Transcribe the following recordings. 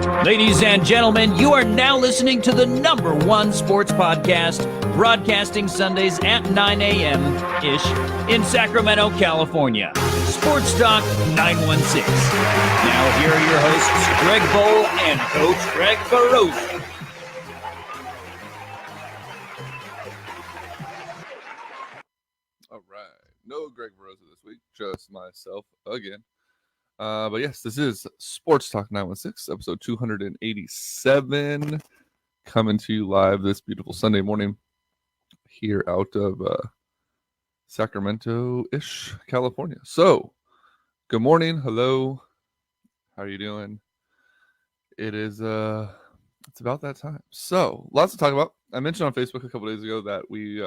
Ladies and gentlemen, you are now listening to the #1 sports podcast, broadcasting Sundays at 9 a.m.-ish in Sacramento, California. Sports Talk 916. Now here are your hosts, Greg Bowl and Coach Greg Barroso. All right. No Greg Barroso this week, just myself again. But yes, this is Sports Talk 916, episode 287, coming to you live this beautiful Sunday morning here out of Sacramento-ish, California. So, good morning. Hello. How are you doing? It is, it's about that time. So, lots to talk about. I mentioned on Facebook a couple days ago that we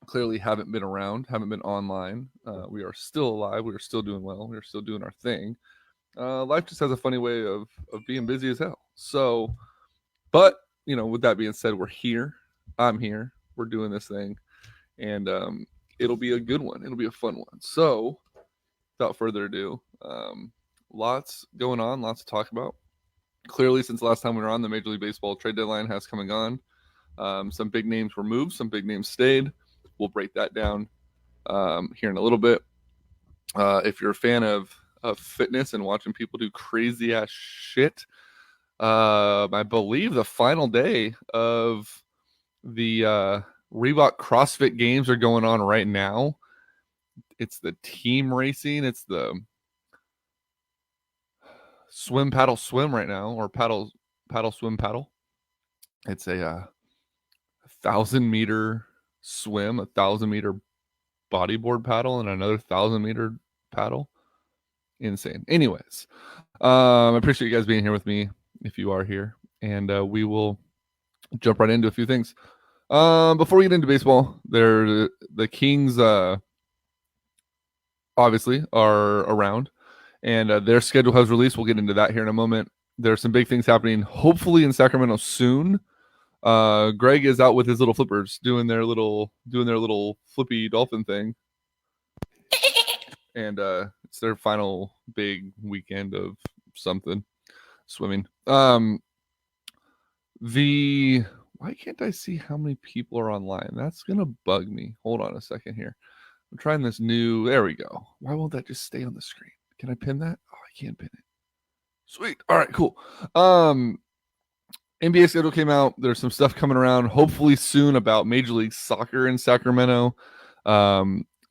clearly haven't been around, haven't been online. We are still alive. We are still doing well. We are still doing our thing. Life just has a funny way of being busy as hell. So, but, you know, with that being said, we're here. I'm here. We're doing this thing. And it'll be a good one. It'll be a fun one. So, without further ado, lots going on, lots to talk about. Clearly, since the last time we were on, the Major League Baseball trade deadline has come and gone. Some big names were moved. Some big names stayed. We'll break that down here in a little bit. If you're a fan of fitness and watching people do crazy ass shit, I believe the final day of the Reebok CrossFit Games are going on right now. It's the team racing. It's the swim, paddle, swim right now, or paddle, swim, paddle. It's a 1,000-meter swim, 1,000-meter bodyboard paddle, and another 1,000-meter paddle. Insane. Anyways, I appreciate you guys being here with me if you are here, and we will jump right into a few things. Before we get into baseball, the Kings obviously are around, and their schedule has released. We'll get into that here in a moment. There are some big things happening, hopefully in Sacramento soon. Greg is out with his little flippers doing their little flippy dolphin thing. And it's their final big weekend of something swimming. Why can't I see how many people are online? That's going to bug me. Hold on a second here. I'm trying this new, there we go. Why won't that just stay on the screen? Can I pin that? Oh, I can't pin it. Sweet. All right, cool. NBA schedule came out. There's some stuff coming around, hopefully soon, about Major League Soccer in Sacramento.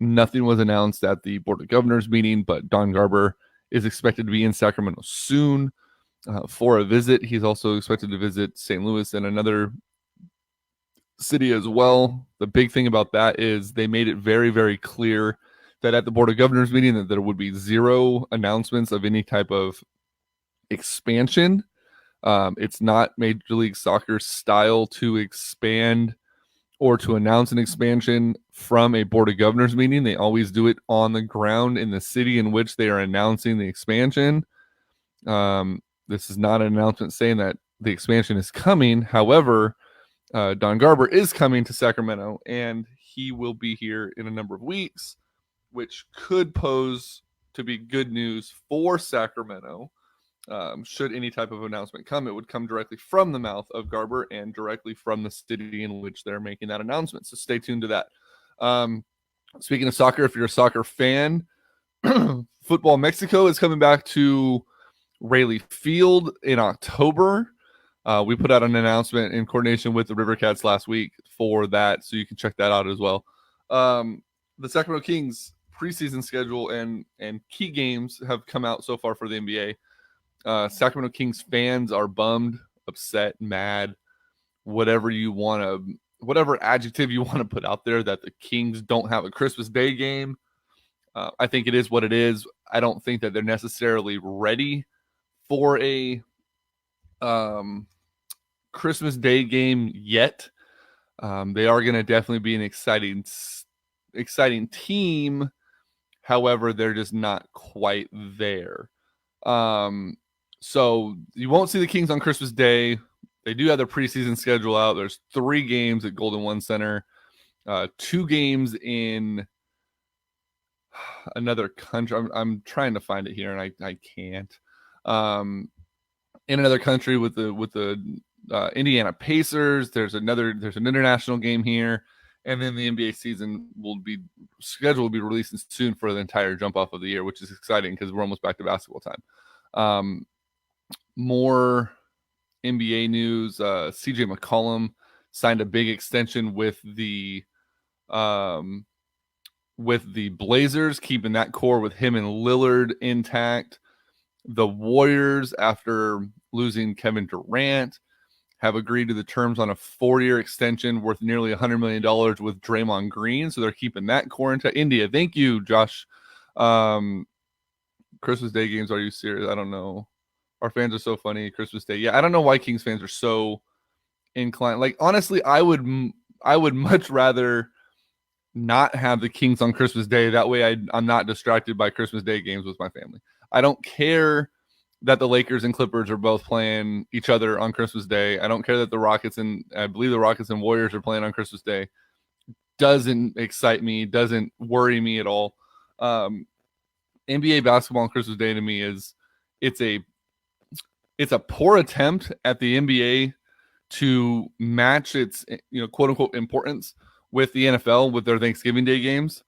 Nothing was announced at the Board of Governors meeting, but Don Garber is expected to be in Sacramento soon for a visit. He's also expected to visit St. Louis and another city as well. The big thing about that is they made it very, very clear that at the Board of Governors meeting that there would be zero announcements of any type of expansion. It's not Major League Soccer style to expand or to announce an expansion from a Board of Governors meeting. They always do it on the ground in the city in which they are announcing the expansion. This is not an announcement saying that the expansion is coming. However, Don Garber is coming to Sacramento, and he will be here in a number of weeks, which could pose to be good news for Sacramento. Should any type of announcement come, it would come directly from the mouth of Garber and directly from the city in which they're making that announcement. So stay tuned to that. Speaking of soccer, if you're a soccer fan, Football Mexico is coming back to Raleigh Field in October. We put out an announcement in coordination with the Rivercats last week for that, so you can check that out as well. The Sacramento Kings preseason schedule and key games have come out so far for the NBA. Sacramento Kings fans are bummed, upset, mad, whatever adjective you want to put out there, that the Kings don't have a Christmas Day game. I think it is what it is. I don't think that they're necessarily ready for a Christmas Day game yet. They are going to definitely be an exciting team. However, they're just not quite there. So you won't see the Kings on Christmas Day. They do have their preseason schedule out. There's 3 games at Golden One Center, 2 games in another country. I'm trying to find it here, and I can't. in another country with the Indiana Pacers. There's an international game here, and then the NBA season will be releasing soon for the entire jump off of the year, which is exciting because we're almost back to basketball time. More NBA news: CJ McCollum signed a big extension with the Blazers, keeping that core with him and Lillard intact. The Warriors, after losing Kevin Durant, have agreed to the terms on a 4-year extension worth nearly $100 million with Draymond Green. So they're keeping that core intact. India, thank you, Josh. Christmas Day games, are you serious? I don't know. Our fans are so funny. Christmas Day. Yeah, I don't know why Kings fans are so inclined. Like, honestly, I would much rather not have the Kings on Christmas Day. That way I'm not distracted by Christmas Day games with my family. I don't care that the Lakers and Clippers are both playing each other on Christmas Day. I don't care that the Rockets and Warriors are playing on Christmas Day. Doesn't excite me, doesn't worry me at all. NBA basketball on Christmas Day to me it's a poor attempt at the NBA to match its, quote unquote importance with the NFL with their Thanksgiving Day games.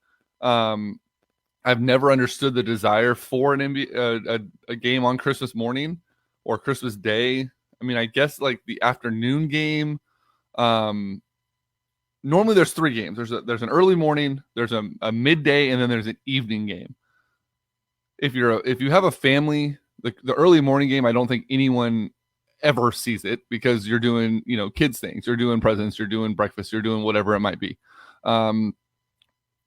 I've never understood the desire for an NBA a game on Christmas morning or Christmas Day. I mean, I guess like the afternoon game. Normally there's 3 games. There's an early morning, there's a midday, and then there's an evening game. If you have a family, the early morning game, I don't think anyone ever sees it because you're doing, kids things, you're doing presents, you're doing breakfast, you're doing whatever it might be.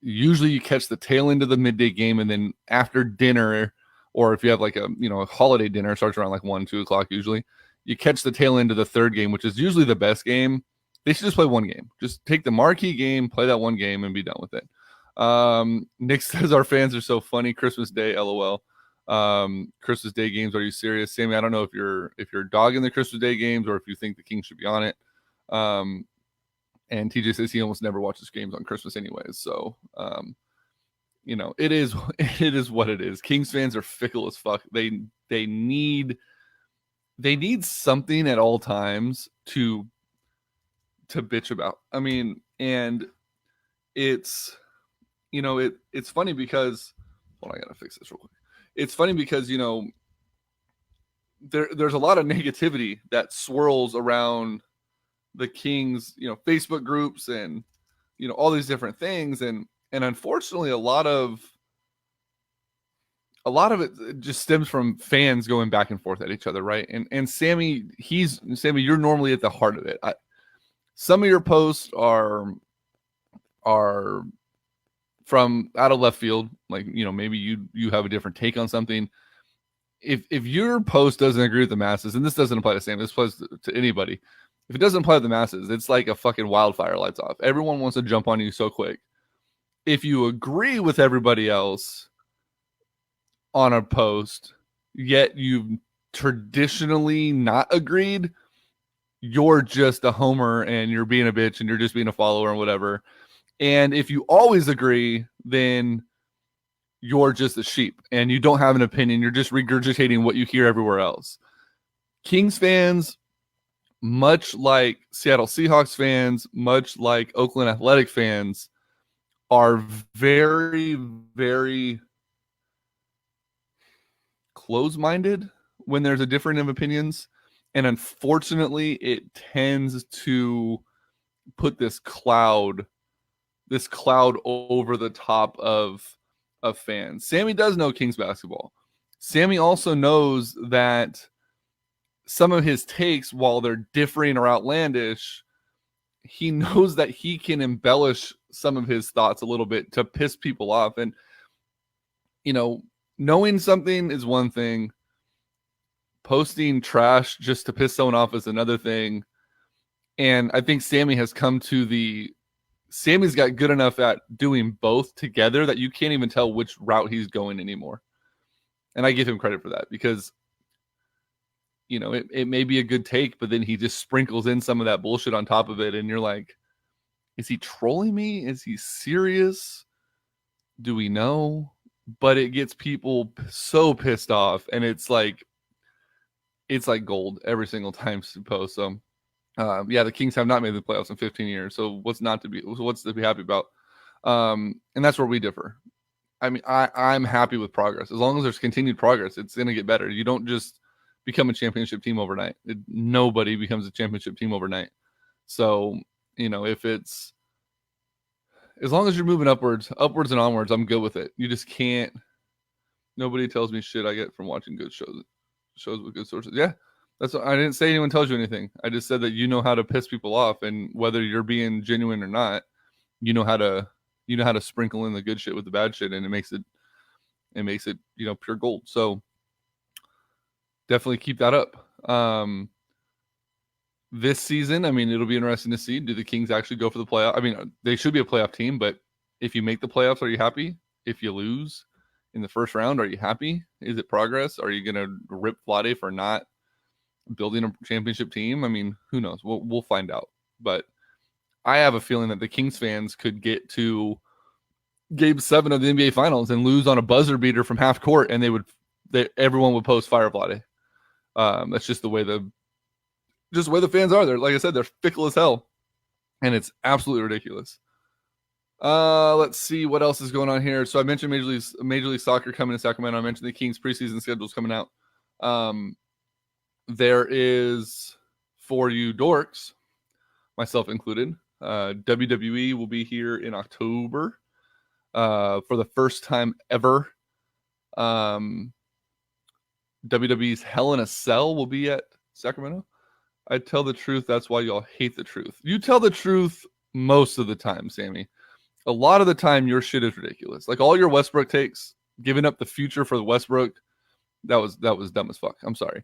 Usually you catch the tail end of the midday game, and then after dinner, or if you have like a holiday dinner, starts around like 1-2 o'clock usually, you catch the tail end of the third game, which is usually the best game. They should just play one game. Just take the marquee game, play that one game, and be done with it. Nick says our fans are so funny. Christmas Day, LOL. Christmas Day games, are you serious? Sammy, I don't know if you're dogging the Christmas Day games or if you think the Kings should be on it. And TJ says he almost never watches games on Christmas anyways. So, it is what it is. Kings fans are fickle as fuck. They need something at all times to bitch about. I mean, and it's funny because, hold on, I gotta fix this real quick. It's funny because there's a lot of negativity that swirls around the Kings, Facebook groups and all these different things, and unfortunately a lot of it just stems from fans going back and forth at each other, right? And Sammy, you're normally at the heart of it. Some of your posts are from out of left field, like maybe you have a different take on something. If your post doesn't agree with the masses, and this doesn't apply to Sam, this applies to anybody. If it doesn't apply to the masses, it's like a fucking wildfire lights off. Everyone wants to jump on you so quick. If you agree with everybody else on a post, yet you've traditionally not agreed, you're just a homer and you're being a bitch and you're just being a follower and whatever. And if you always agree, then you're just a sheep and you don't have an opinion. You're just regurgitating what you hear everywhere else. Kings fans, much like Seattle Seahawks fans, much like Oakland Athletic fans, are very, very close-minded when there's a difference of opinions. And unfortunately, it tends to put this cloud over the top of fans. Sammy does know Kings basketball. Sammy also knows that some of his takes, while they're differing or outlandish, he knows that he can embellish some of his thoughts a little bit to piss people off. And, knowing something is one thing. Posting trash just to piss someone off is another thing. And I think Sammy's got good enough at doing both together that you can't even tell which route he's going anymore. And I give him credit for that because, it may be a good take, but then he just sprinkles in some of that bullshit on top of it. And you're like, is he trolling me? Is he serious? Do we know? But it gets people so pissed off. And it's like, it's like gold every single time you post. So yeah, the Kings have not made the playoffs in 15 years. So what's to be happy about? And that's where we differ. I mean, I'm happy with progress. As long as there's continued progress, it's going to get better. You don't just become a championship team overnight. Nobody becomes a championship team overnight. So, if it's, as long as you're moving upwards and onwards, I'm good with it. You just can't, nobody tells me shit I get from watching good shows with good sources. Yeah. I didn't say anyone tells you anything. I just said that you know how to piss people off, and whether you're being genuine or not, you know how to sprinkle in the good shit with the bad shit, and it makes it pure gold. So definitely keep that up. This season, I mean, it'll be interesting to see, do the Kings actually go for the playoff? I mean, they should be a playoff team, but if you make the playoffs, are you happy? If you lose in the first round, are you happy? Is it progress? Are you going to rip Vlade for not building a championship team? I mean, who knows? We'll find out. But I have a feeling that the Kings fans could get to Game 7 of the NBA Finals and lose on a buzzer beater from half court, and everyone would post fire Vlade. That's just the way the fans are. They're, like I said, they're fickle as hell, and it's absolutely ridiculous. Let's see what else is going on here. So I mentioned Major League Soccer coming to Sacramento. I mentioned the Kings preseason schedules coming out. There is, for you dorks, myself included, WWE will be here in October for the first time ever. WWE's Hell in a Cell will be at Sacramento. I tell the truth. That's why y'all hate the truth. You tell the truth most of the time, Sammy. A lot of the time, your shit is ridiculous. Like all your Westbrook takes, giving up the future for the Westbrook, that was dumb as fuck. I'm sorry.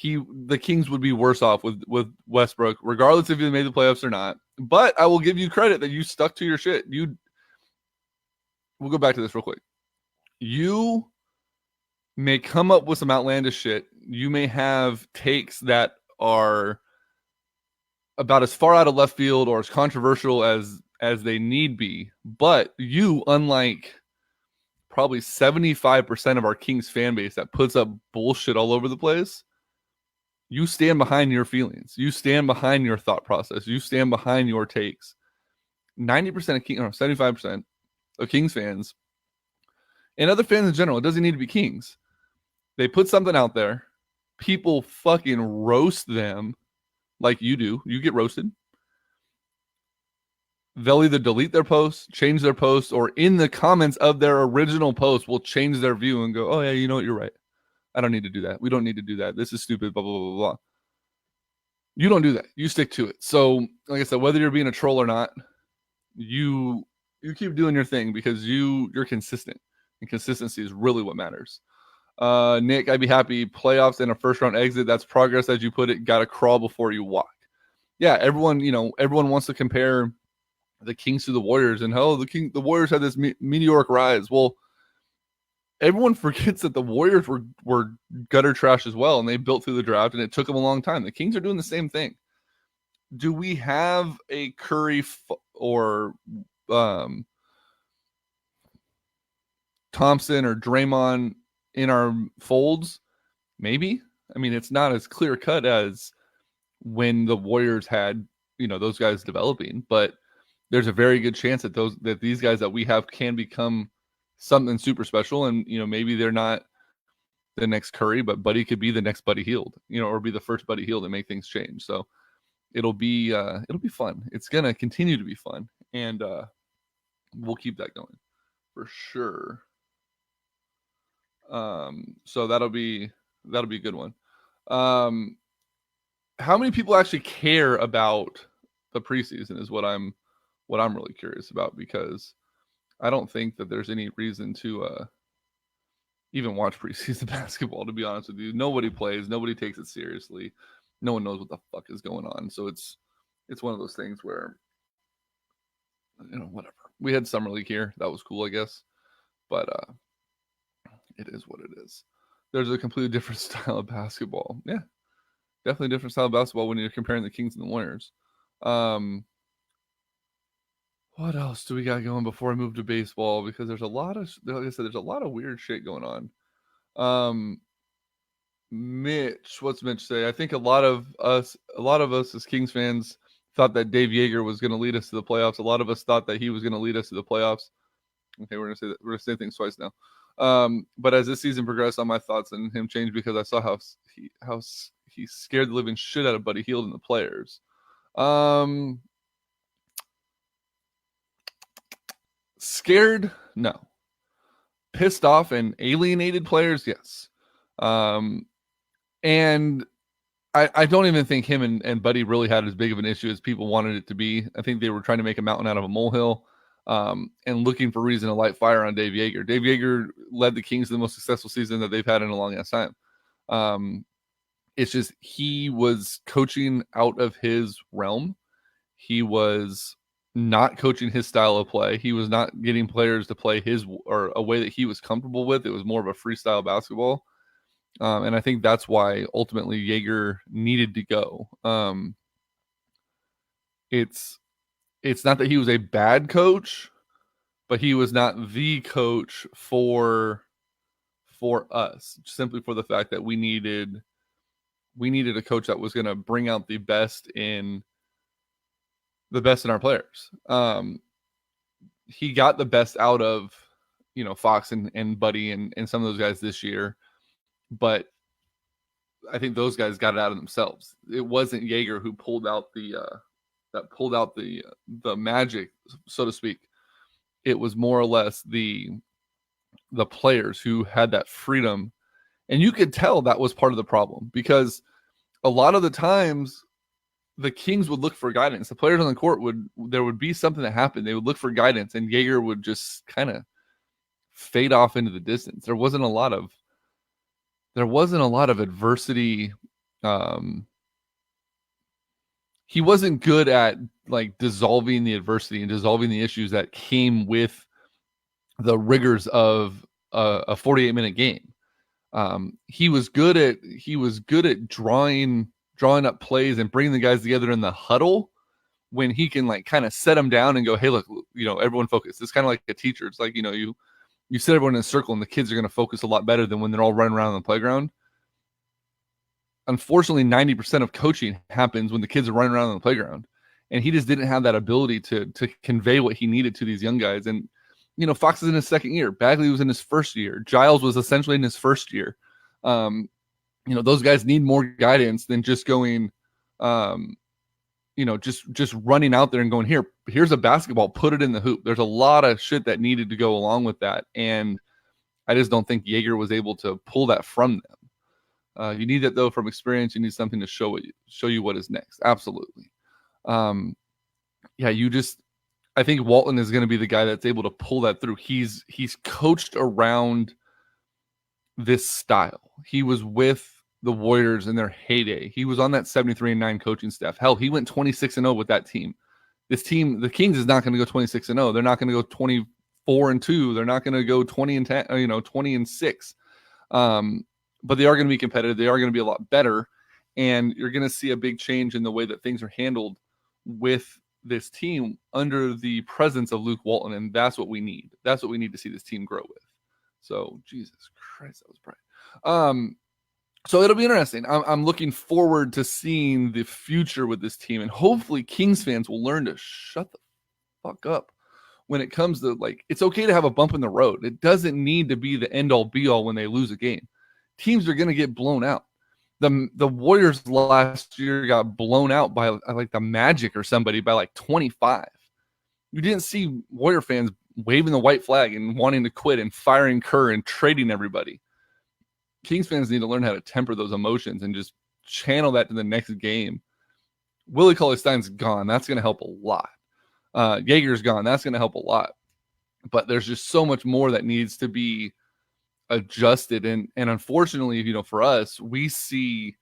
The Kings would be worse off with Westbrook, regardless if they made the playoffs or not. But I will give you credit that you stuck to your shit. We'll go back to this real quick. You may come up with some outlandish shit. You may have takes that are about as far out of left field or as controversial as they need be. But you, unlike probably 75% of our Kings fan base that puts up bullshit all over the place, you stand behind your feelings. You stand behind your thought process. You stand behind your takes. 90% of 75% of Kings fans and other fans in general, it doesn't need to be Kings. They put something out there. People fucking roast them like you do. You get roasted. They'll either delete their post, change their post, or in the comments of their original post will change their view and go, oh yeah, you know what, you're right. I don't need to do that. We don't need to do that. This is stupid, blah, blah, blah, blah. You don't do that. You stick to it. So, like I said, whether you're being a troll or not, you keep doing your thing because you're consistent. And consistency is really what matters. Nick, I'd be happy. Playoffs and a first-round exit. That's progress, as you put it. Got to crawl before you walk. Yeah, everyone wants to compare the Kings to the Warriors. And, the Warriors had this meteoric rise. Well, everyone forgets that the Warriors were gutter trash as well, and they built through the draft, and it took them a long time. The Kings are doing the same thing. Do we have a Curry or Thompson or Draymond in our folds? Maybe. I mean, it's not as clear cut as when the Warriors had, those guys developing, but there's a very good chance that these guys that we have can become something super special. And, maybe they're not the next Curry, but Buddy could be the next Buddy Hield, or be the first Buddy Hield and make things change. So it'll be fun. It's going to continue to be fun. And we'll keep that going for sure. So that'll be a good one. How many people actually care about the preseason is what I'm really curious about, because I don't think that there's any reason to even watch preseason basketball, to be honest with you. Nobody plays, nobody takes it seriously. No one knows what the fuck is going on. So it's one of those things where, whatever. We had Summer League here. That was cool, I guess. But it is what it is. There's a completely different style of basketball. Yeah, definitely a different style of basketball when you're comparing the Kings and the Warriors. What else do we got going before I move to baseball? Because there's a lot of, like I said, there's a lot of weird shit going on. Mitch, what's Mitch say? I think a lot of us as Kings fans thought that Dave Yeager was going to lead us to the playoffs. A lot of us thought that he was going to lead us to the playoffs. Okay, we're going to say that. We're going to say things twice now. But as this season progressed, on my thoughts on him changed because I saw how he scared the living shit out of Buddy Hield and the players. Scared? No. Pissed off and alienated players? Yes. And I don't even think him and Buddy really had as big of an issue as people wanted it to be. I think they were trying to make a mountain out of a molehill, and looking for reason to light fire on Dave Yeager. Dave Yeager led the Kings to the most successful season that they've had in a long ass time. It's just he was coaching out of his realm. He was not coaching his style of play. He was not getting players to play his or a way that he was comfortable with. It was more of a freestyle basketball. And I think that's why ultimately Yeager needed to go. It's not that he was a bad coach, but he was not the coach for us, simply for the fact that we needed a coach that was going to bring out the best in our players. He got the best out of, Fox and Buddy and some of those guys this year, but I think those guys got it out of themselves. It wasn't Yeager who pulled out the magic, so to speak. It was more or less the players who had that freedom, and you could tell that was part of the problem, because a lot of the times the Kings would look for guidance. The players on the court there would be something that happened. They would look for guidance, and Yeager would just kind of fade off into the distance. There wasn't a lot of adversity. He wasn't good at like dissolving the adversity and dissolving the issues that came with the rigors of a 48-minute game. He was good at drawing up plays and bringing the guys together in the huddle when he can like kind of set them down and go, hey, look, everyone focus. It's kind of like a teacher. It's like, you set everyone in a circle and the kids are going to focus a lot better than when they're all running around on the playground. Unfortunately, 90% of coaching happens when the kids are running around on the playground, and he just didn't have that ability to convey what he needed to these young guys. And, Fox is in his second year. Bagley was in his first year. Giles was essentially in his first year. Those guys need more guidance than just going, just running out there and going, here's a basketball, put it in the hoop. There's a lot of shit that needed to go along with that. And I just don't think Yeager was able to pull that from them. You need that though from experience. You need something to show you what is next. Absolutely. I think Walton is going to be the guy that's able to pull that through. He's coached around this style. He was with the Warriors in their heyday. He was on that 73-9 coaching staff. Hell, he went 26-0 with that team. This team, the Kings, is not going to go 26-0. They're not going to go 24-2. They're not going to go 20-10, 20-6. But they are going to be competitive. They are going to be a lot better. And you're going to see a big change in the way that things are handled with this team under the presence of Luke Walton. And that's what we need. That's what we need to see this team grow with. So, Jesus Christ, that was bright. So it'll be interesting. I'm looking forward to seeing the future with this team. And hopefully Kings fans will learn to shut the fuck up when it comes to, like, it's okay to have a bump in the road. It doesn't need to be the end-all, be-all when they lose a game. Teams are going to get blown out. The Warriors last year got blown out by like the Magic or somebody by like 25. You didn't see Warrior fans waving the white flag and wanting to quit and firing Kerr and trading everybody. Kings fans need to learn how to temper those emotions and just channel that to the next game. Willie Cauley-Stein's gone. That's going to help a lot. Yeager's gone. That's going to help a lot. But there's just so much more that needs to be adjusted. And unfortunately, for us, we see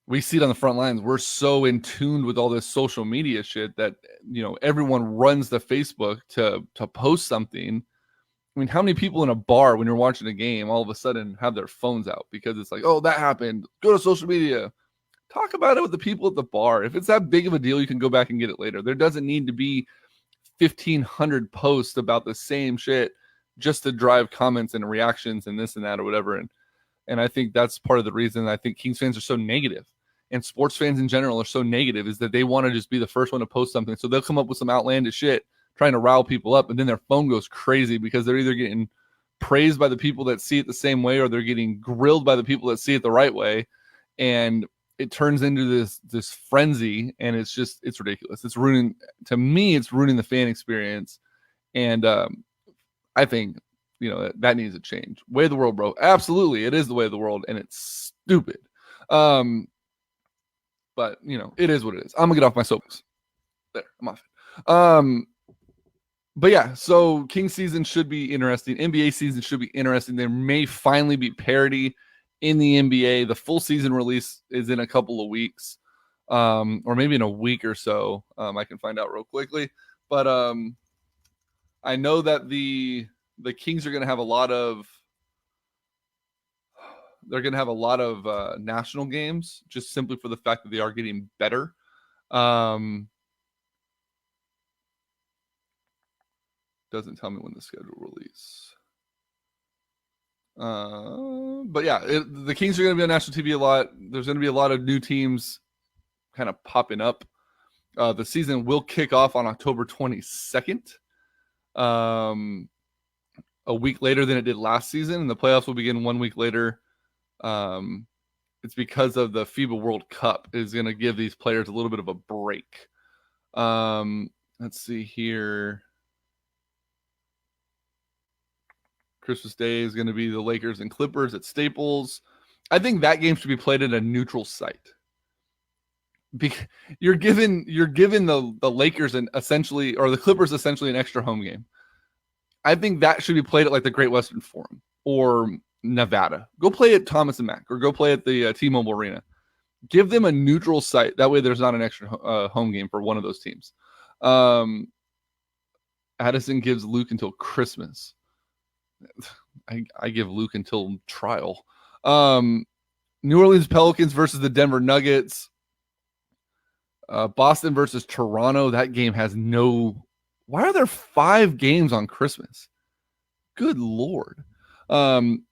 it on the front lines. We're so in tune with all this social media shit that, everyone runs to Facebook to post something. I mean, how many people in a bar when you're watching a game all of a sudden have their phones out because it's like, oh, that happened. Go to social media. Talk about it with the people at the bar. If it's that big of a deal, you can go back and get it later. There doesn't need to be 1,500 posts about the same shit just to drive comments and reactions and this and that or whatever. And And I think that's part of the reason I think Kings fans are so negative, and sports fans in general are so negative, is that they want to just be the first one to post something. So they'll come up with some outlandish shit trying to rile people up, and then their phone goes crazy because they're either getting praised by the people that see it the same way, or they're getting grilled by the people that see it the right way. And it turns into this frenzy, and it's ridiculous. It's ruining the fan experience. And I think, that needs to change. Way of the world, bro. Absolutely. It is the way of the world, and it's stupid. But it is what it is. I'm gonna get off my soapbox. There, I'm off it. But yeah, so King season should be interesting. NBA season should be interesting. There may finally be parity in the NBA. The full season release is in a couple of weeks, or maybe in a week or so. I can find out real quickly. But I know that the Kings are going to have a lot of national games, just simply for the fact that they are getting better. Doesn't tell me when the schedule release. But yeah, the Kings are going to be on national TV a lot. There's going to be a lot of new teams kind of popping up. The season will kick off on October 22nd, a week later than it did last season, and the playoffs will begin 1 week later. It's because of the FIBA World Cup is going to give these players a little bit of a break. Let's see here. Christmas Day is going to be the Lakers and Clippers at Staples. I think that game should be played at a neutral site. You're giving the Lakers or the Clippers essentially an extra home game. I think that should be played at like the Great Western Forum or Nevada. Go play at Thomas and Mack, or go play at the T-Mobile Arena. Give them a neutral site. That way there's not an extra home game for one of those teams. Addison gives Luke until Christmas. I give Luke until trial. New Orleans Pelicans versus the Denver Nuggets. Boston versus Toronto. That game has no... Why are there 5 games on Christmas? Good Lord. Pelicans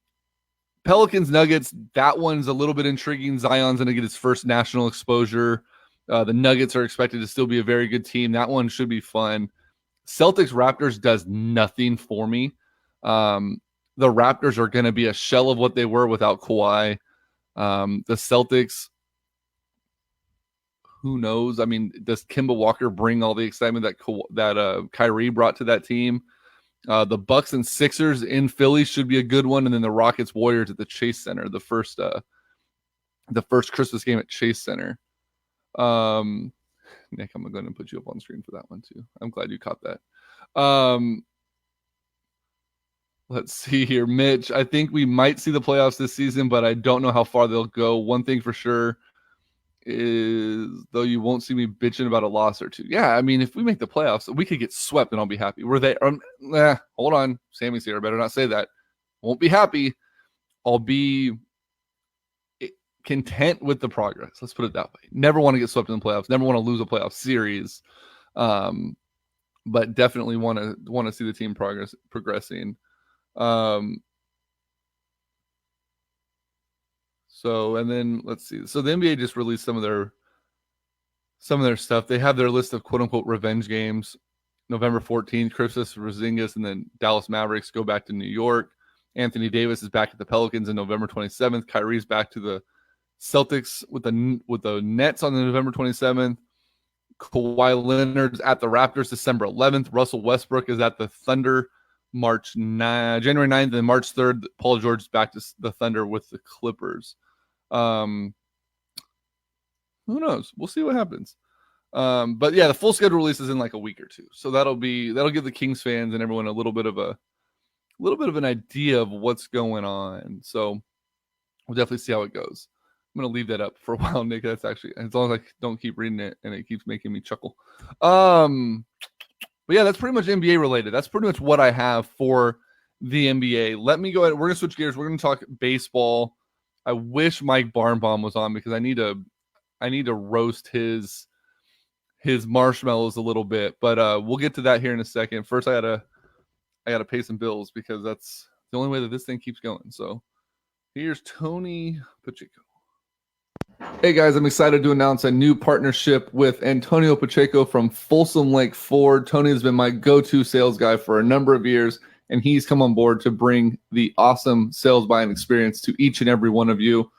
Nuggets, that one's a little bit intriguing. Zion's going to get his first national exposure. The Nuggets are expected to still be a very good team. That one should be fun. Celtics Raptors does nothing for me. The Raptors are going to be a shell of what they were without Kawhi. The Celtics, who knows? I mean, does Kemba Walker bring all the excitement that Kyrie brought to that team? The Bucks and Sixers in Philly should be a good one, and then the Rockets Warriors at the Chase Center, the first Christmas game at Chase Center. Nick, I'm going to put you up on screen for that one too. I'm glad you caught that. Let's see here, Mitch. I think we might see the playoffs this season, but I don't know how far they'll go. One thing for sure is, though, you won't see me bitching about a loss or two. Yeah, I mean, if we make the playoffs, we could get swept and I'll be happy. We're there. Hold on. Sammy's here. I better not say that. Won't be happy. I'll be content with the progress. Let's put it that way. Never want to get swept in the playoffs. Never want to lose a playoff series. But definitely want to see the team progressing. So, and then let's see. So the NBA just released some of their stuff. They have their list of quote unquote revenge games. November 14th, Kristaps Porzingis and then Dallas Mavericks go back to New York. Anthony Davis is back at the Pelicans on November 27th. Kyrie's back to the Celtics with the Nets on the November 27th. Kawhi Leonard's at the Raptors December 11th. Russell Westbrook is at the Thunder January 9th, and March 3rd, Paul George is back to the Thunder with the Clippers. Who knows? We'll see what happens. But yeah, the full schedule release is in like a week or two, so that'll give the Kings fans and everyone a little bit of an idea of what's going on. So we'll definitely see how it goes. I'm gonna leave that up for a while, Nick. That's actually, as long as I don't keep reading it and it keeps making me chuckle. But yeah, that's pretty much NBA related. That's pretty much what I have for the NBA. Let me go ahead. We're going to switch gears. We're going to talk baseball. I wish Mike Barnbaum was on because I need to roast his marshmallows a little bit. But we'll get to that here in a second. First, I gotta pay some bills because that's the only way that this thing keeps going. So Here's Tony Pacheco. Hey guys, I'm excited to announce a new partnership with Antonio Pacheco from Folsom Lake Ford. Tony has been my go-to sales guy for a number of years, and he's come on board to bring the awesome sales buying experience to each and every one of you.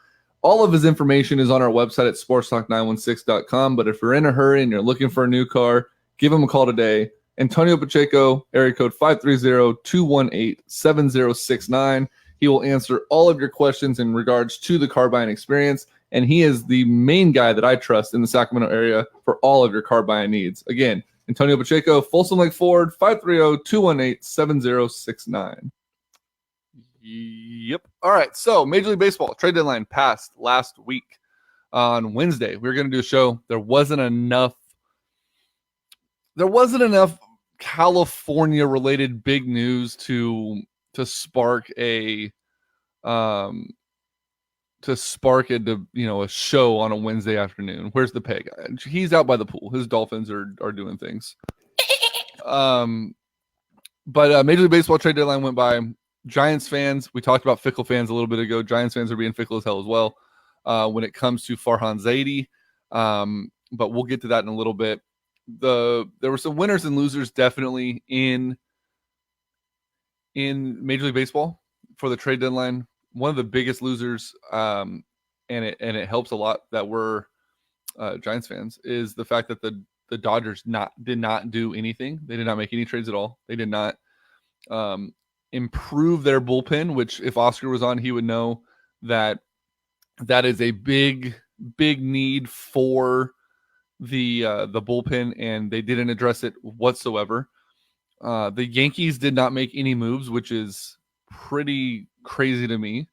All of his information is on our website at sportstalk916.com, but if you're in a hurry and you're looking for a new car, give him a call today. Antonio Pacheco, area code 530-218-7069. He will answer all of your questions in regards to the car buying experience, and he is the main guy that I trust in the Sacramento area for all of your car buying needs. Again, Antonio Pacheco, Folsom Lake Ford, 530-218-7069. Yep. All right. So Major League Baseball trade deadline passed last week on Wednesday. We were going to do a show. There wasn't enough California related big news to spark a a show on a Wednesday afternoon. Where's the peg? He's out by the pool. His Dolphins are doing things. But Major League Baseball trade deadline went by. Giants fans, we talked about Fickle fans a little bit ago. Giants fans are being fickle as hell as well when it comes to Farhan Zaidi. But we'll get to that in a little bit. There were some winners and losers definitely in Major League Baseball for the trade deadline. One of the biggest losers, and it helps a lot that we're Giants fans, is the fact that the Dodgers did not do anything. They did not make any trades at all. They did not improve their bullpen, which if Oscar was on, he would know that is a big need for the bullpen, and they didn't address it whatsoever. The Yankees did not make any moves, which is pretty crazy to me.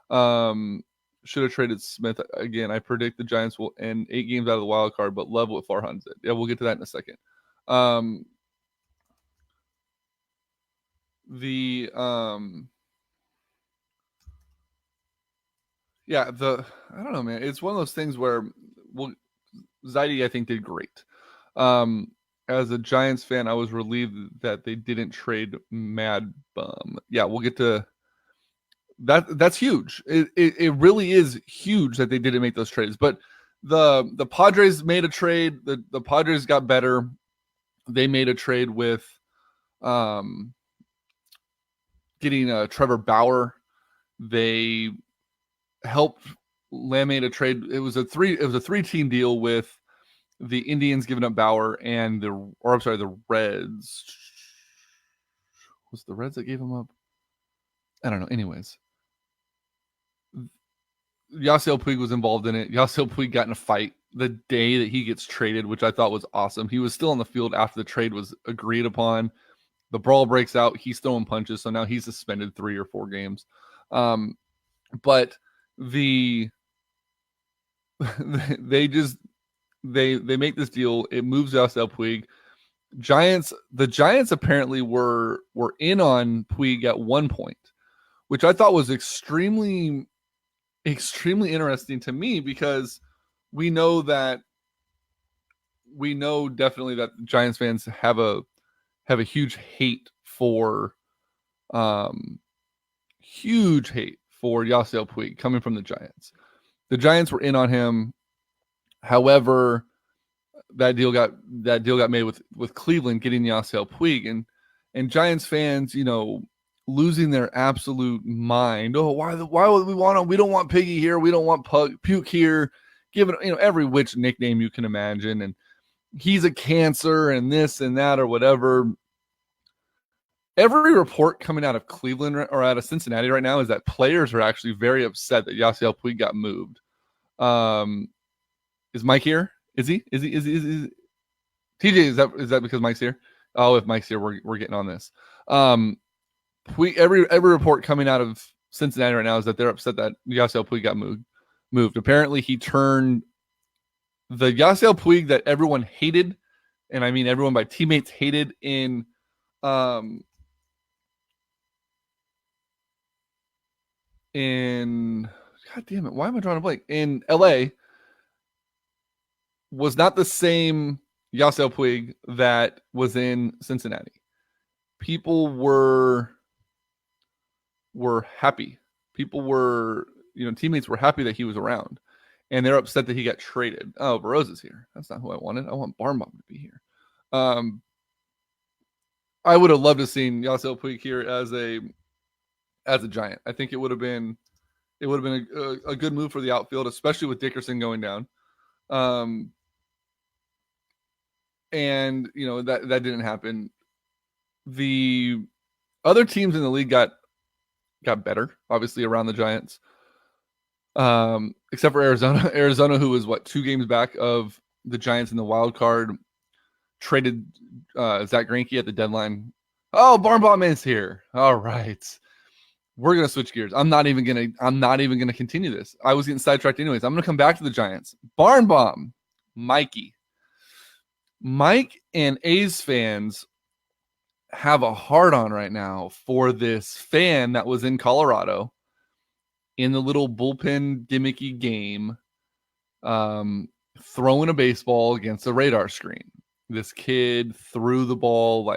Should have traded Smith. Again, I predict the Giants will end 8 games out of the wild card, but love what Farhan did. Yeah, we'll get to that in a second. I don't know, man. It's one of those things where Zaidi, I think, did great. As a Giants fan, I was relieved that they didn't trade Mad Bum. Yeah, we'll get to that. That's huge. It really is huge that they didn't make those trades. But the Padres made a trade. The Padres got better. They made a trade with getting Trevor Bauer. They helped laminate a trade. It was a 3-team deal with the Indians giving up Bauer and the Reds. Was the Reds that gave him up? I don't know. Anyways, Yasiel Puig was involved in it. Yasiel Puig got in a fight the day that he gets traded, which I thought was awesome. He was still on the field after the trade was agreed upon. The brawl breaks out. He's throwing punches, so now he's suspended 3 or 4 games. But they make this deal. It moves Yasiel Puig. The Giants apparently were in on Puig at one point, which I thought was extremely interesting to me, because we know definitely that Giants fans have a huge hate for Yasiel Puig coming from the Giants. The Giants were in on him. However, that deal got made with Cleveland getting Yasiel Puig, and Giants fans, losing their absolute mind. Oh, why would we want him? We don't want Piggy here. We don't want Puke here. Given every which nickname you can imagine, and he's a cancer and this and that or whatever. Every report coming out of Cleveland or out of Cincinnati right now is that players are actually very upset that Yasiel Puig got moved. Is Mike here? Is he? TJ, is that because Mike's here? Oh, if Mike's here, we're getting on this. Every report coming out of Cincinnati right now is that they're upset that Yasiel Puig got moved. Apparently, he turned the Yasiel Puig that everyone hated, and I mean everyone by teammates hated in God damn it, why am I drawing a blank? In LA was not the same Yasiel Puig that was in Cincinnati. People were happy. People were, teammates were happy that he was around, and they're upset that he got traded. Oh, Barosa's here. That's not who I wanted. I want Barnbaum to be here. I would have loved to have seen Yasiel Puig here as a Giant. I think it would have been a good move for the outfield, especially with Dickerson going down. And that didn't happen. The other teams in the league got better, obviously, around the Giants. Except for Arizona. Arizona, who was 2 games back of the Giants in the wild card, traded Zach Greinke at the deadline. Oh, Barnbaum is here. All right. We're gonna switch gears. I'm not even gonna continue this. I was getting sidetracked anyways. I'm gonna come back to the Giants. Barnbaum, Mike and A's fans have a hard on right now for this fan that was in Colorado in the little bullpen gimmicky game, throwing a baseball against a radar screen. This kid threw the ball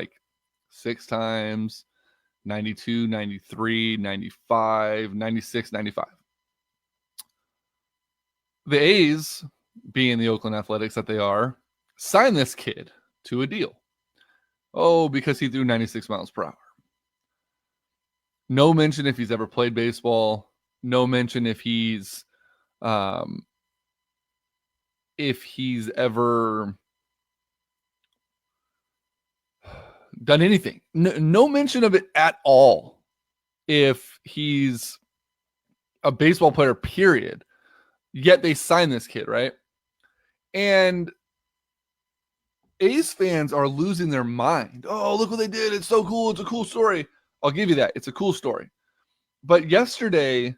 6 times, 92, 93, 95, 96, 95. The A's, being the Oakland Athletics that they are, signed this kid to a deal. Oh, because he threw 96 miles per hour. No mention if he's ever played baseball. No mention if he's ever done anything. No mention of it at all. If he's a baseball player, period. Yet they signed this kid, right? And A's fans are losing their mind. Oh, look what they did. It's so cool. It's a cool story. I'll give you that. It's a cool story. But yesterday,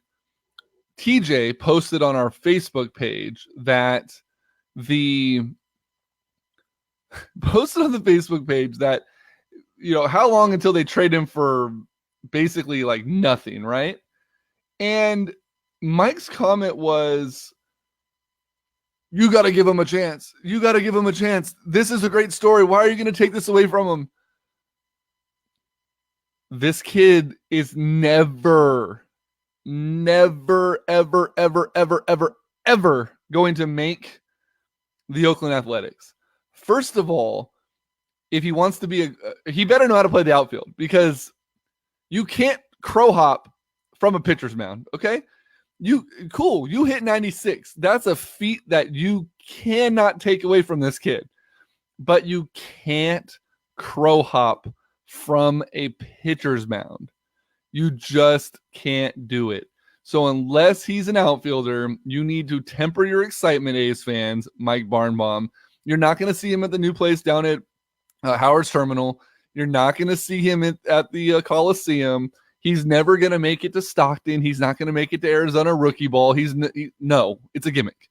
TJ posted on our Facebook page that how long until they trade him for basically nothing, right? And Mike's comment was, you got to give him a chance. You got to give him a chance. This is a great story. Why are you going to take this away from him? This kid is never, ever, ever going to make the Oakland Athletics. First of all, if he wants to be he better know how to play the outfield, because you can't crow hop from a pitcher's mound. Okay. You hit 96. That's a feat that you cannot take away from this kid, but you can't crow hop from a pitcher's mound. You just can't do it. So unless he's an outfielder, you need to temper your excitement, A's fans. Mike Barnbaum. You're not going to see him at the new place down at Howard's Terminal. You're not going to see him at the Coliseum. He's never going to make it to Stockton. He's not going to make it to Arizona rookie ball. No, it's a gimmick.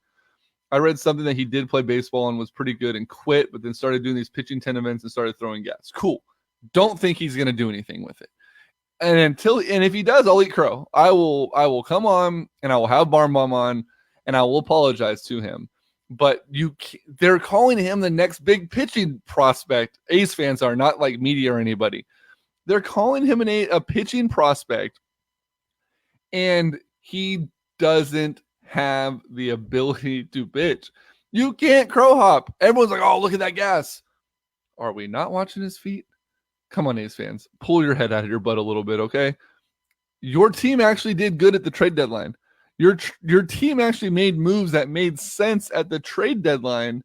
I read something that he did play baseball and was pretty good and quit, but then started doing these pitching 10 events and started throwing gas. Cool. Don't think he's going to do anything with it. And if he does, I'll eat crow. I will come on and I will have Barnbaum on and I will apologize to him. But they're calling him the next big pitching prospect. A's fans are, not like media or anybody. They're calling him a pitching prospect, and he doesn't have the ability to pitch. You can't crow hop. Everyone's like, oh, look at that gas. Are we not watching his feet? Come on, A's fans. Pull your head out of your butt a little bit, okay? Your team actually did good at the trade deadline. Your team actually made moves that made sense at the trade deadline,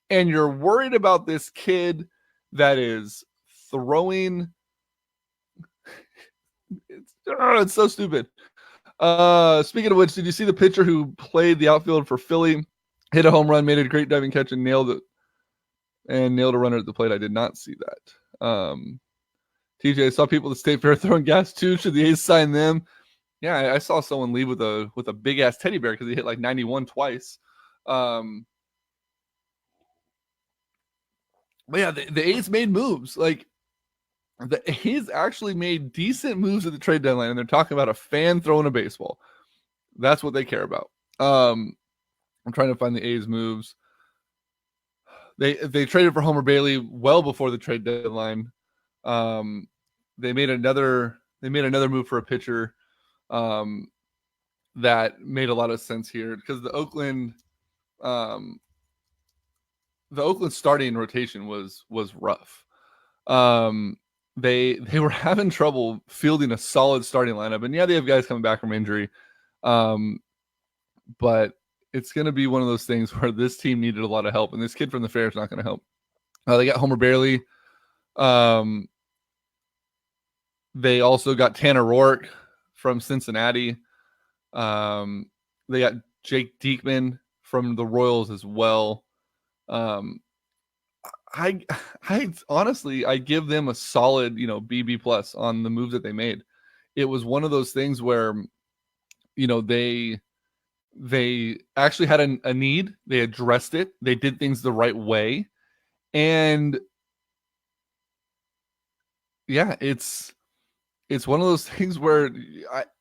and you're worried about this kid that is throwing. It's so stupid. Speaking of which, did you see the pitcher who played the outfield for Philly, hit a home run, made a great diving catch, and nailed a runner at the plate? I did not see that. TJ, I saw people at the State Fair throwing gas too. Should the A's sign them? Yeah, I saw someone leave with a big ass teddy bear because he hit 91 twice. But yeah, the A's made moves. The A's actually made decent moves at the trade deadline, and they're talking about a fan throwing a baseball. That's what they care about. I'm trying to find the A's moves. They traded for Homer Bailey well before the trade deadline. They made another move for a pitcher. that made a lot of sense here because the Oakland starting rotation was rough. They were having trouble fielding a solid starting lineup, and yeah, they have guys coming back from injury, but it's going to be one of those things where this team needed a lot of help, and this kid from the fair is not going to help. They got Homer Bailey. They also got Tanner Rourke from Cincinnati. They got Jake Diekman from the Royals as well. I honestly, I give them a solid, BB plus on the moves that they made. It was one of those things where, they actually had a need. They addressed it. They did things the right way. And yeah, it's one of those things where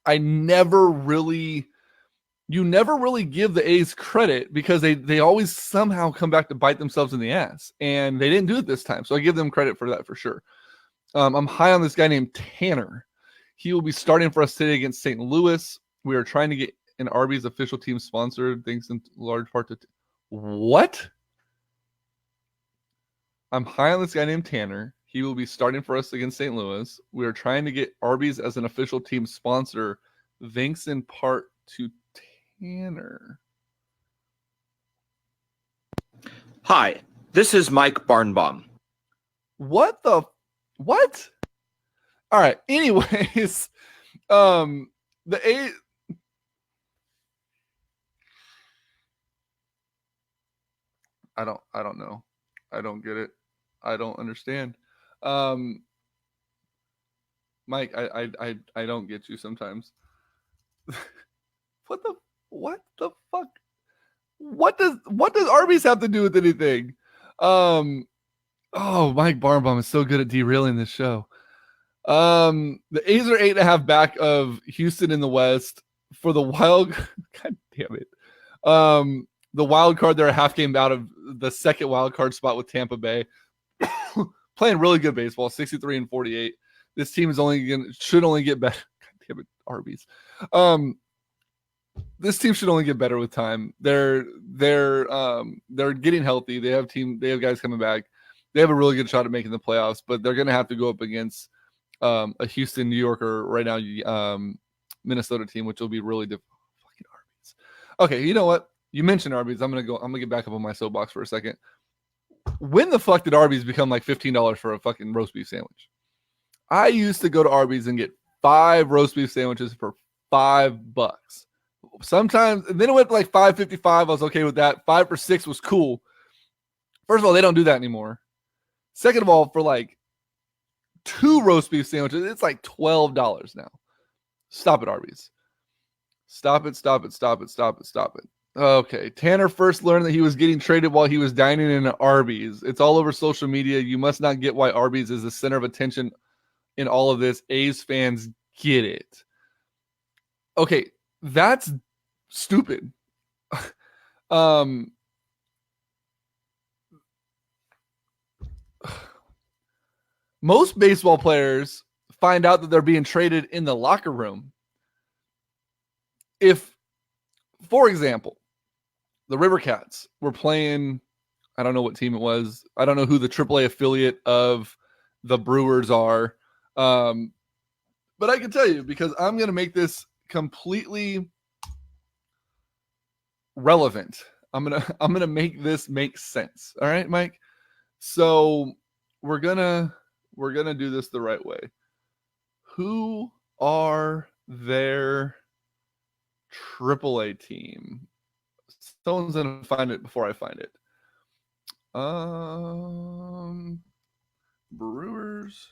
I never really, you never really give the A's credit because they always somehow come back to bite themselves in the ass, and they didn't do it this time. So I give them credit for that for sure. I'm high on this guy named Tanner. He will be starting for us today against St. Louis. We are trying to get an Arby's official team sponsor, thanks in large part to what? I'm high on this guy named Tanner. He will be starting for us against St. Louis. We are trying to get Arby's as an official team sponsor, thanks in part to Tanner. Hi, this is Mike Barnbaum. What? All right. Anyways, the A. I don't know. I don't get it. I don't understand. Mike, I don't get you sometimes. What the fuck? What does Arby's have to do with anything? Oh, Mike Barnbaum is so good at derailing this show. The A's are 8.5 back of Houston in the West for the wild. God damn it. The wild card, they're a half game out of the second wild card spot with Tampa Bay. Playing really good baseball, 63-48. This team is should only get better. God damn it, Arby's. This team should only get better with time. They're getting healthy. They have guys coming back. They have a really good shot at making the playoffs, but they're going to have to go up against a Houston, New Yorker right now, Minnesota team, which will be really difficult. Fucking Arby's. Okay, you know what? You mentioned Arby's. I'm gonna get back up on my soapbox for a second. When the fuck did Arby's become like $15 for a fucking roast beef sandwich? I used to go to Arby's and get 5 roast beef sandwiches for $5. Sometimes, and then it went to like $5.55. I was okay with that. 5 for $6 was cool. First of all, they don't do that anymore. Second of all, for like 2 roast beef sandwiches, it's like $12 now. Stop it, Arby's. Stop it. Okay, Tanner first learned that he was getting traded while he was dining in an Arby's. It's all over social media. You must not get why Arby's is the center of attention in all of this. A's fans get it. Okay, that's stupid. Most baseball players find out that they're being traded in the locker room. If, for example, the River Cats were playing, I don't know what team it was. I don't know who the AAA affiliate of the Brewers are. But I can tell you, because I'm going to make this completely relevant. I'm going to make this make sense. All right, Mike? So we're going to do this the right way. Who are their AAA team? Someone's gonna find it before I find it. Brewers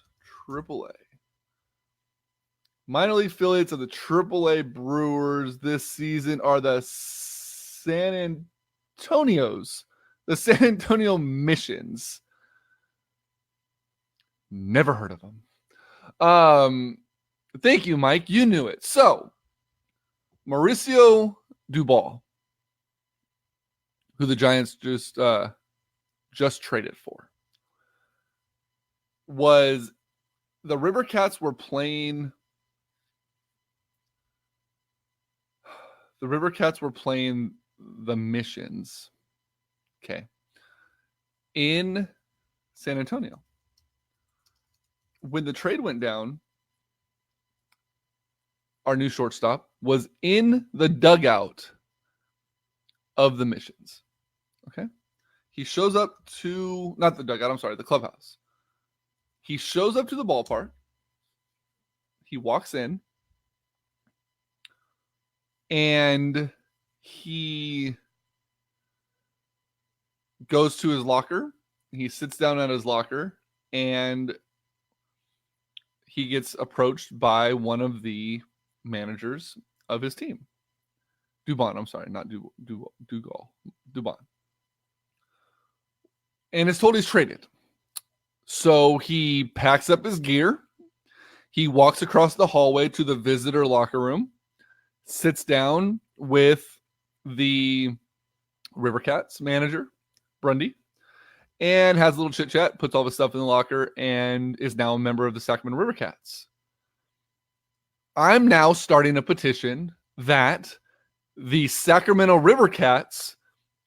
AAA. Minor league affiliates of the AAA Brewers this season are the San Antonio Missions. Never heard of them. Thank you, Mike. You knew it. So, Mauricio Dubal, who the Giants just traded for, was the River Cats were playing. The River Cats were playing the Missions. Okay. In San Antonio. When the trade went down, our new shortstop was in the dugout of the Missions. Okay. He shows up to, not the dugout, I'm sorry, the clubhouse. He shows up to the ballpark. He walks in. And he goes to his locker. He sits down at his locker. And he gets approached by one of the managers of his team. Dubon, I'm sorry, not Dugal. Dubon. And is told he's traded. So he packs up his gear. He walks across the hallway to the visitor locker room, sits down with the River Cats manager, Grundy, and has a little chit chat, puts all the stuff in the locker, and is now a member of the Sacramento River Cats. I'm now starting a petition that the Sacramento River Cats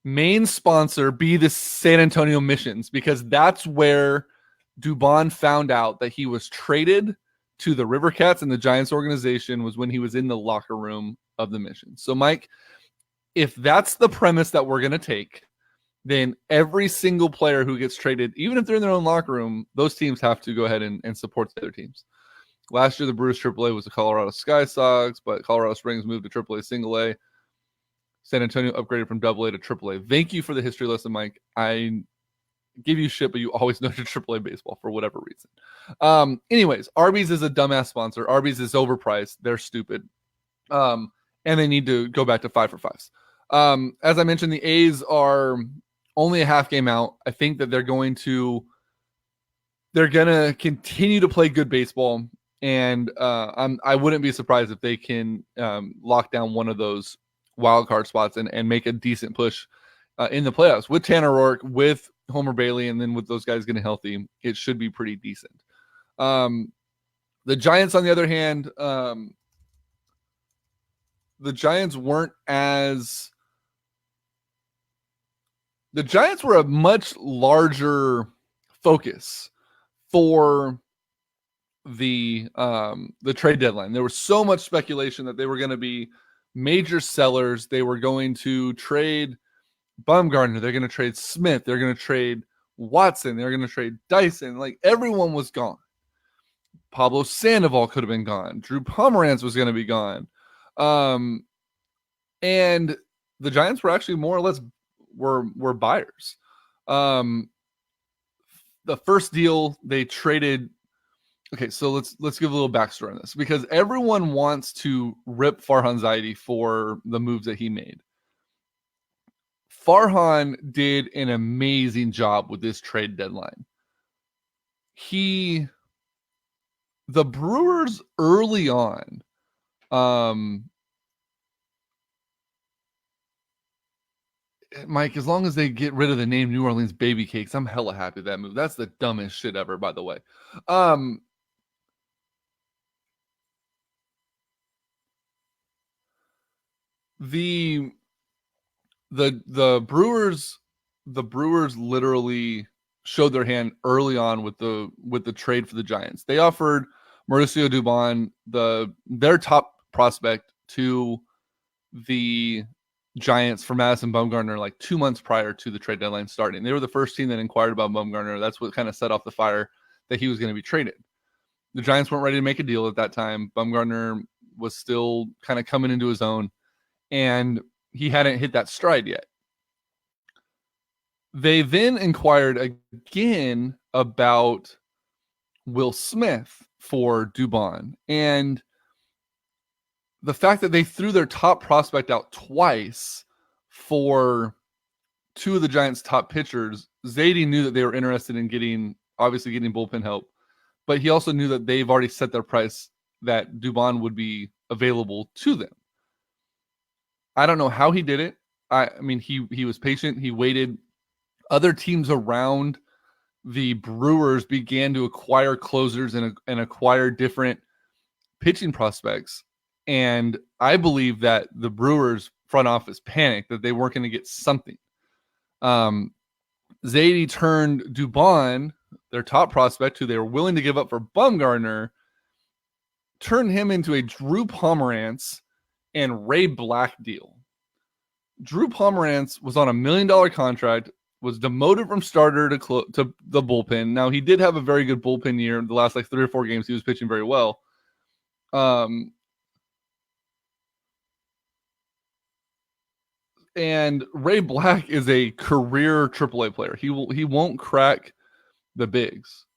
main sponsor be the San Antonio Missions, because that's where Dubon found out that he was traded to the River Cats and the Giants organization, was when he was in the locker room of the Missions. So, Mike, if that's the premise that we're going to take, then every single player who gets traded, even if they're in their own locker room, those teams have to go ahead and support the other teams. Last year, the Brewers AAA was the Colorado Sky Sox, but Colorado Springs moved to AAA Single A. San Antonio upgraded from AA to AAA. Thank you for the history lesson, Mike. I give you shit, but you always know your AAA baseball for whatever reason. Anyways, Arby's is a dumbass sponsor. Arby's is overpriced. They're stupid. And they need to go back to 5 for 5s. As I mentioned, the A's are only a half game out. I think that they're going to continue to play good baseball. And I wouldn't be surprised if they can lock down one of those wild card spots and make a decent push in the playoffs with Tanner Roark, with Homer Bailey, and then with those guys getting healthy. It should be pretty decent. The Giants, on the other hand, the Giants were a much larger focus for the trade deadline. There was so much speculation that they were going to be major sellers. They were going to trade Bumgarner. They're going to trade Smith. They're going to trade Watson. They're going to trade Dyson. Like, everyone was gone. Pablo Sandoval could have been gone. Drew Pomeranz was going to be gone. And the Giants were actually more or less were buyers. The first deal they traded. Okay, so let's give a little backstory on this, because everyone wants to rip Farhan Zaidi for the moves that he made. Farhan did an amazing job with this trade deadline. The Brewers early on, Mike, as long as they get rid of the name New Orleans Baby Cakes, I'm hella happy with that move. That's the dumbest shit ever, by the way. The Brewers literally showed their hand early on with the trade for the Giants. They offered Mauricio Dubon, their top prospect, to the Giants for Madison Bumgarner like 2 months prior to the trade deadline starting. They were the first team that inquired about Bumgarner. That's what kind of set off the fire that he was going to be traded. The Giants weren't ready to make a deal at that time. Bumgarner was still kind of coming into his own, and he hadn't hit that stride yet. They then inquired again about Will Smith for Dubon, and the fact that they threw their top prospect out twice for two of the Giants' top pitchers. Zaidi knew that they were interested in getting bullpen help, but he also knew that they've already set their price that Dubon would be available to them. I don't know how he did it. I mean, he was patient. He waited. Other teams around the Brewers began to acquire closers and acquire different pitching prospects. And I believe that the Brewers front office panicked that they weren't going to get something. Zaidi turned Dubon, their top prospect, who they were willing to give up for Bumgarner, turned him into a Drew Pomerantz and Ray Black deal. Drew Pomerantz was on $1 million contract, was demoted from starter to the bullpen. Now, he did have a very good bullpen year. The last 3 or 4 games, he was pitching very well. And Ray Black is a career AAA player. He won't crack the bigs.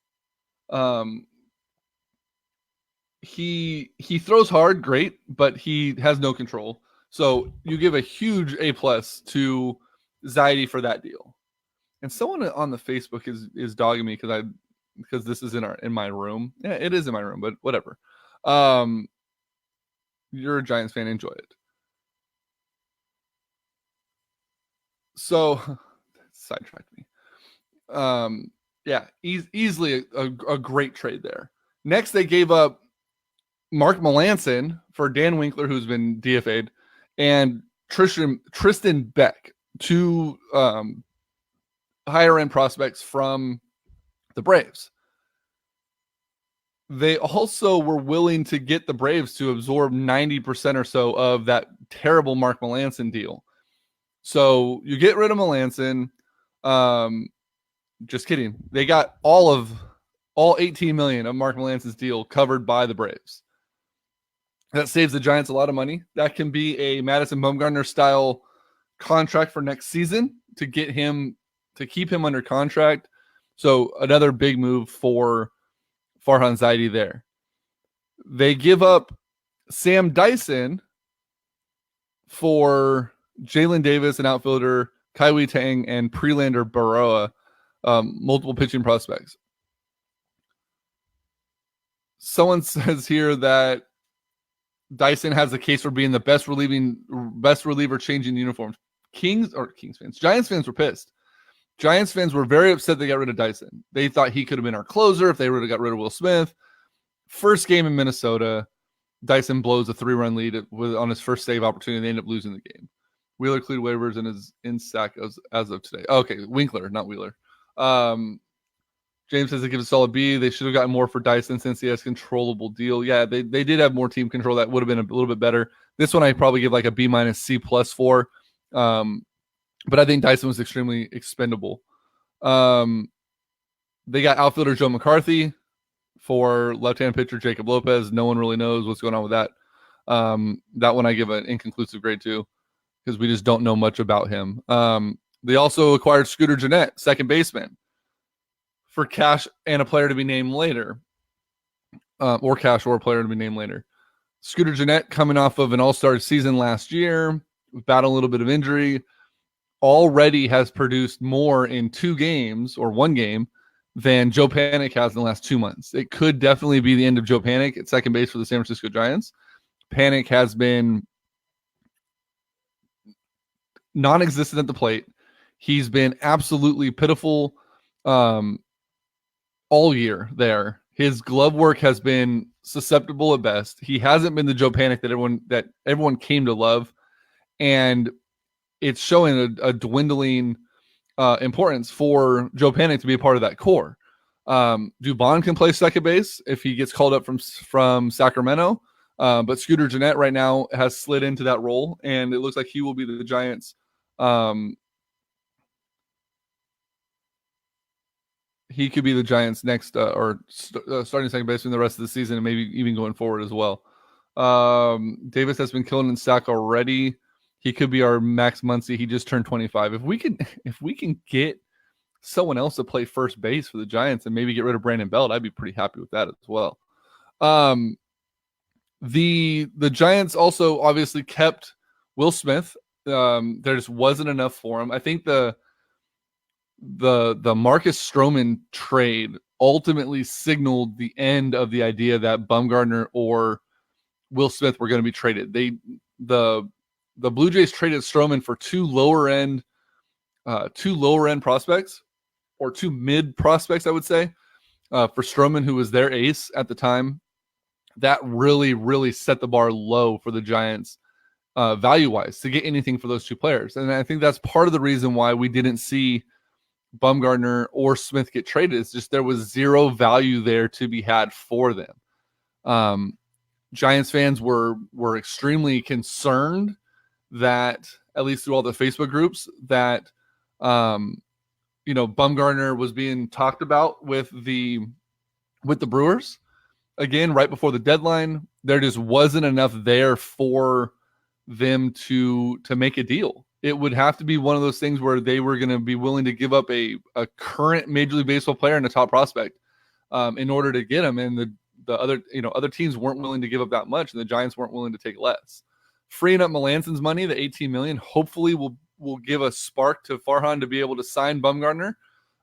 He throws hard, great, but he has no control. So you give a huge A+ to Zaidi for that deal. And someone on the Facebook is dogging me because this is in my room. Yeah, it is in my room, but whatever. You're a Giants fan, enjoy it. So sidetracked me. Easily a great trade there. Next, they gave up Mark Melancon for Dan Winkler, who's been DFA'd, and Tristan Beck, 2 higher end prospects from the Braves. They also were willing to get the Braves to absorb 90% or so of that terrible Mark Melancon deal. So you get rid of Melancon. Just kidding. They got all $18 million of Mark Melancon's deal covered by the Braves. That saves the Giants a lot of money. That can be a Madison Bumgarner style contract for next season to keep him under contract. So another big move for Farhan Zaidi there. They give up Sam Dyson for Jalen Davis, an outfielder, Kaiwi Tang, and Prelander Baroa, multiple pitching prospects. Someone says here that Dyson has the case for being the best reliever changing uniforms. Giants fans were pissed. Giants fans were very upset they got rid of Dyson. They thought he could have been our closer if they would have got rid of Will Smith. First game in Minnesota, Dyson blows a 3-run lead on his first save opportunity. They end up losing the game. Wheeler cleared waivers and is in sack as of today. Okay, Winkler, not Wheeler. James says they give a solid B. They should have gotten more for Dyson since he has controllable deal. Yeah, they did have more team control. That would have been a little bit better. This one I probably give a B- C+ for. But I think Dyson was extremely expendable. They got outfielder Joe McCarthy for left-hand pitcher Jacob Lopez. No one really knows what's going on with that. That one I give an inconclusive grade to because we just don't know much about him. They also acquired Scooter Gennett, second baseman, for cash and a player to be named later. Or cash or a player to be named later. Scooter Gennett coming off of an all-star season last year, battling a little bit of injury, already has produced more in 2 games or 1 game than Joe Panik has in the last 2 months. It could definitely be the end of Joe Panik at second base for the San Francisco Giants. Panik has been non-existent at the plate. He's been absolutely pitiful all year there. His glove work has been susceptible at best. He hasn't been the Joe Panik that everyone came to love, and it's showing a dwindling importance for Joe Panik to be a part of that core. Dubon can play second base if he gets called up from Sacramento, but Scooter Gennett right now has slid into that role, and it looks like he will be the Giants' he could be the Giants' next starting second baseman the rest of the season and maybe even going forward as well. Davis has been killing in sack already. He could be our Max Muncy. He just turned 25. If we can get someone else to play first base for the Giants and maybe get rid of Brandon Belt, I'd be pretty happy with that as well. The Giants also obviously kept Will Smith. There just wasn't enough for him. I think the Marcus Stroman trade ultimately signaled the end of the idea that Bumgarner or Will Smith were going to be traded. The Blue Jays traded Stroman for 2 lower end prospects, or 2 mid prospects, I would say, for Stroman, who was their ace at the time. that really, really set the bar low for the Giants value-wise to get anything for those two players. And I think that's part of the reason why we didn't see Bumgarner or Smith get traded. It's just there was zero value there to be had for them. Giants fans were extremely concerned that, at least through all the Facebook groups, that Bumgarner was being talked about with the Brewers. Again, right before the deadline, there just wasn't enough there for them to make a deal. It would have to be one of those things where they were going to be willing to give up a current Major League Baseball player and a top prospect in order to get him. And the other teams weren't willing to give up that much, and the Giants weren't willing to take less. Freeing up Melanson's money, the $18 million, hopefully will give a spark to Farhan to be able to sign Bumgarner.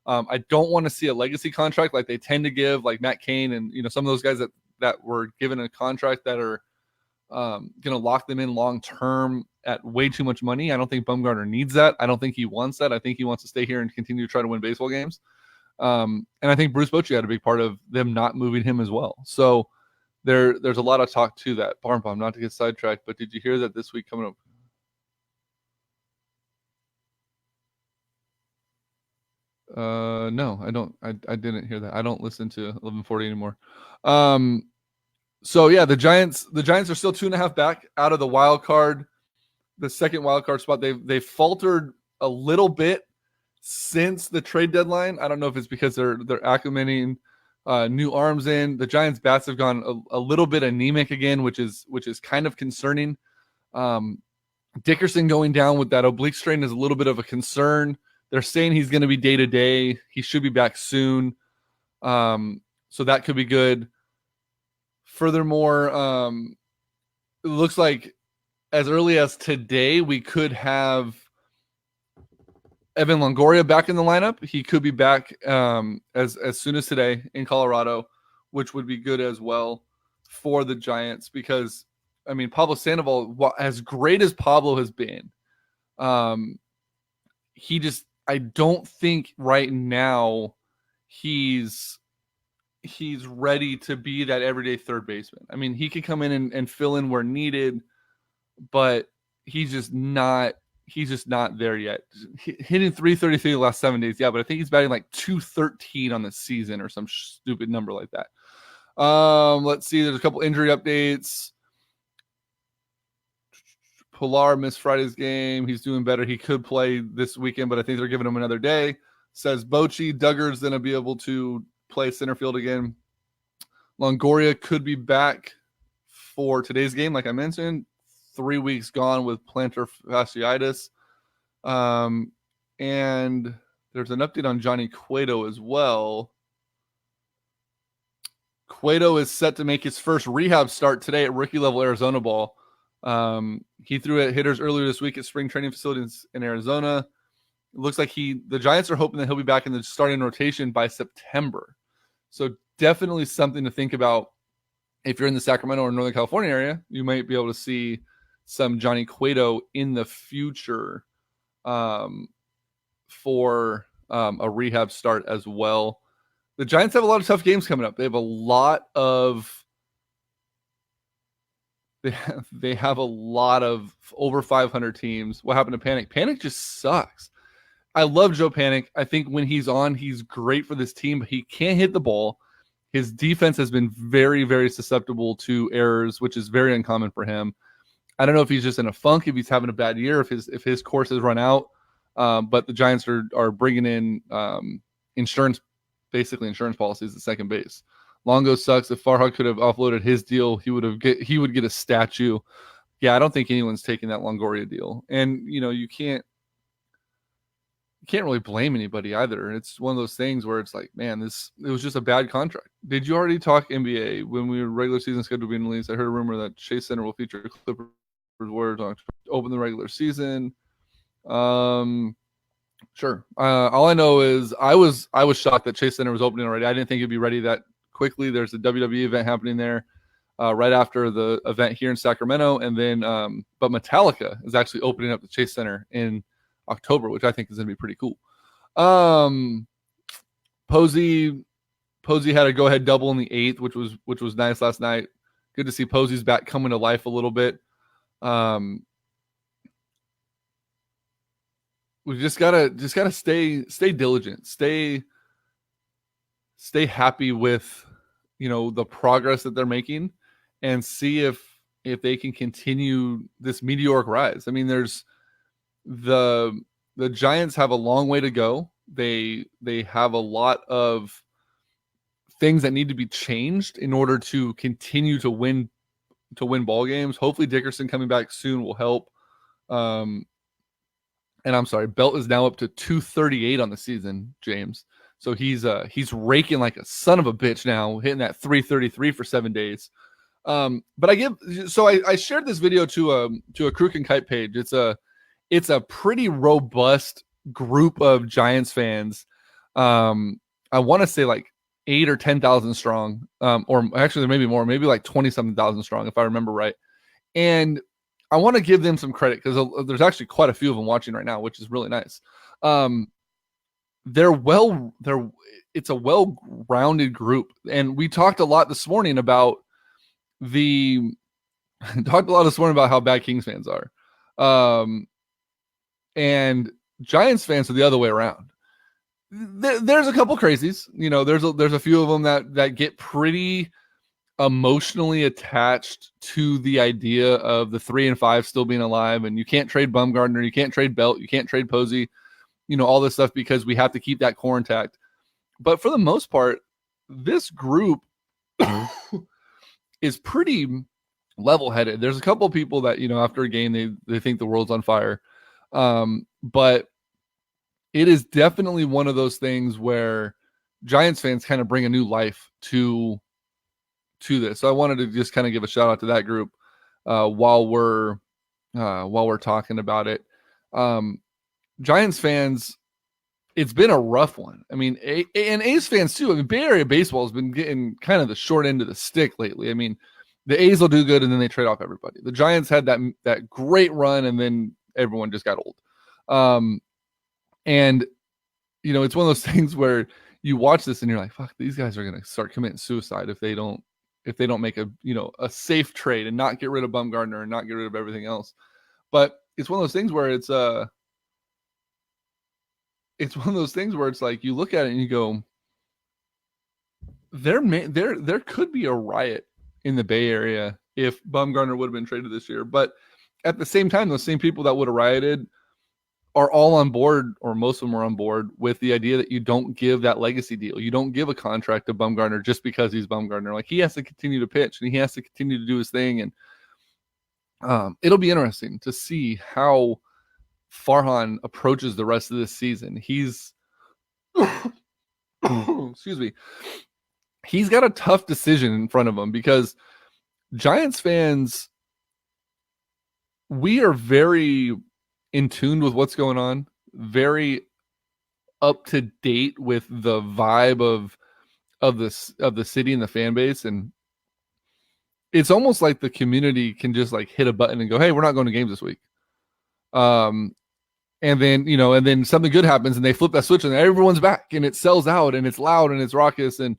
I don't want to see a legacy contract like they tend to give, like Matt Cain and some of those guys that were given a contract that are going to lock them in long term at way too much money. I don't think Bumgarner needs that. I don't think he wants that. I think he wants to stay here and continue to try to win baseball games. And I think Bruce Bochy had a big part of them not moving him as well. So there's a lot of talk to that. Barn Bomb, not to get sidetracked, but did you hear that this week coming up? No, I don't. I didn't hear that. I don't listen to 1140 anymore. So yeah, the Giants are still 2.5 back out of the wild card, the second wild card spot. They've faltered a little bit since the trade deadline. I don't know if it's because they're acclimating new arms in. The Giants bats have gone a little bit anemic again, which is kind of concerning. Dickerson going down with that oblique strain is a little bit of a concern. They're saying he's going to be day-to-day. He should be back soon. So that could be good. Furthermore, it looks like as early as today, we could have Evan Longoria back in the lineup. He could be back as soon as today in Colorado, which would be good as well for the Giants because, Pablo Sandoval, as great as Pablo has been, I don't think right now he's ready to be that everyday third baseman. He could come in and fill in where needed, but he's just not there yet. Hitting 333 the last 7 days, yeah, but I think he's batting like 213 on the season or some stupid number like that. Let's see. There's a couple injury updates. Pilar missed Friday's game. He's doing better. He could play this weekend, but I think they're giving him another day. Says Bochy. Duggar's going to be able to play center field again. Longoria could be back for today's game, like I mentioned. 3 weeks gone with plantar fasciitis. And there's an update on Johnny Cueto as well. Cueto is set to make his first rehab start today at rookie level Arizona ball. He threw at hitters earlier this week at spring training facilities in Arizona. It looks like the Giants are hoping that he'll be back in the starting rotation by September. So definitely something to think about. If you're in the Sacramento or Northern California area, you might be able to see some Johnny Cueto in the future for a rehab start as well. The Giants have a lot of tough games coming up. They have a lot of They have a lot of over 500 teams. What happened to Panic? Panic just sucks. I love Joe Panic. I think when he's on, he's great for this team, but he can't hit the ball. His defense has been very, very susceptible to errors, which is very uncommon for him. I don't know if he's just in a funk, if he's having a bad year, if his course has run out. But the Giants are bringing in insurance policies at second base. Longo sucks. If Farhan could have offloaded his deal, he would get a statue. Yeah, I don't think anyone's taking that Longoria deal. And you can't really blame anybody either. It's one of those things where it's like, man, it was just a bad contract. Did you already talk NBA when we were regular season schedule being released? I heard a rumor that Chase Center will feature Clippers Warriors on open the regular season. Sure. All I know is I was shocked that Chase Center was opening already. I didn't think it'd be ready that quickly. There's a WWE event happening there right after the event here in Sacramento, and then but Metallica is actually opening up the Chase Center in October, which I think is going to be pretty cool. Posey had a go-ahead double in the 8th, which was nice last night. Good to see Posey's back coming to life a little bit. We just gotta stay diligent, stay happy with, the progress that they're making, and see if they can continue this meteoric rise. I mean, there's the Giants have a long way to go. They have a lot of things that need to be changed in order to continue to win ball games. Hopefully Dickerson coming back soon will help. And I'm sorry, Belt is now up to 238 on the season, James. So he's raking like a son of a bitch now, hitting that 333 for 7 days. But I shared this video to a Crook and Kite page. It's a pretty robust group of Giants fans. I want to say like 8 or 10,000 strong, or actually there may be more, maybe like 20-something thousand strong if I remember right. And I want to give them some credit because there's actually quite a few of them watching right now, which is really nice. It's a well-rounded group, and we talked a lot this morning about how bad Kings fans are, and Giants fans are the other way around. There's a couple crazies, there's a few of them that get pretty emotionally attached to the idea of the 3 and 5 still being alive, and you can't trade Bumgarner, you can't trade Belt, you can't trade Posey, all this stuff because we have to keep that core intact. But for the most part, this group is pretty level-headed. There's a couple of people that, after a game, they think the world's on fire. But it is definitely one of those things where Giants fans kind of bring a new life to this. So I wanted to just kind of give a shout out to that group while we're talking about it. Giants fans, it's been a rough one. I mean, and A's fans too. I mean, Bay Area baseball has been getting kind of the short end of the stick lately. I mean, the A's will do good and then they trade off everybody. The Giants had that great run and then everyone just got old. And it's one of those things where you watch this and you're like, fuck, these guys are going to start committing suicide if they don't make a safe trade and not get rid of Bumgarner and not get rid of everything else. But it's one of those things where it's like you look at it and you go, there could be a riot in the Bay Area if Bumgarner would have been traded this year. But at the same time, those same people that would have rioted are all on board, or most of them are on board with the idea that you don't give that legacy deal. You don't give a contract to Bumgarner just because he's Bumgarner. Like, he has to continue to pitch and he has to continue to do his thing. And it'll be interesting to see how Farhan approaches the rest of this season. He's excuse me. He's got a tough decision in front of him because Giants fans, we are very in tune with what's going on, very up to date with the vibe of the city and the fan base. And it's almost like the community can just like hit a button and go, hey, we're not going to games this week. And then something good happens and they flip that switch and everyone's back and it sells out and it's loud and it's raucous. And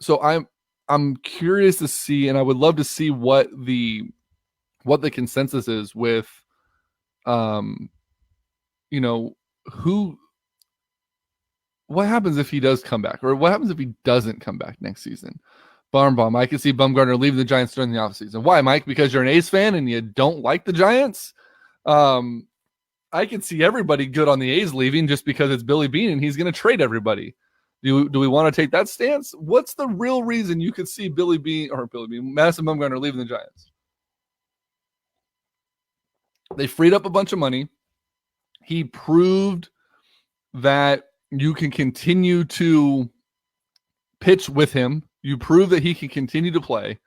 so I'm curious to see, and I would love to see what the consensus is with, what happens if he does come back, or what happens if he doesn't come back next season? Barnbaum, I can see Bumgarner leaving the Giants during the offseason. Why, Mike? Because you're an A's fan and you don't like the Giants? I can see everybody good on the A's leaving just because it's Billy Beane and he's going to trade everybody. Do we want to take that stance? What's the real reason you could see Madison Bumgarner leaving the Giants? They freed up a bunch of money. He proved that you can continue to pitch with him. You prove that he can continue to play.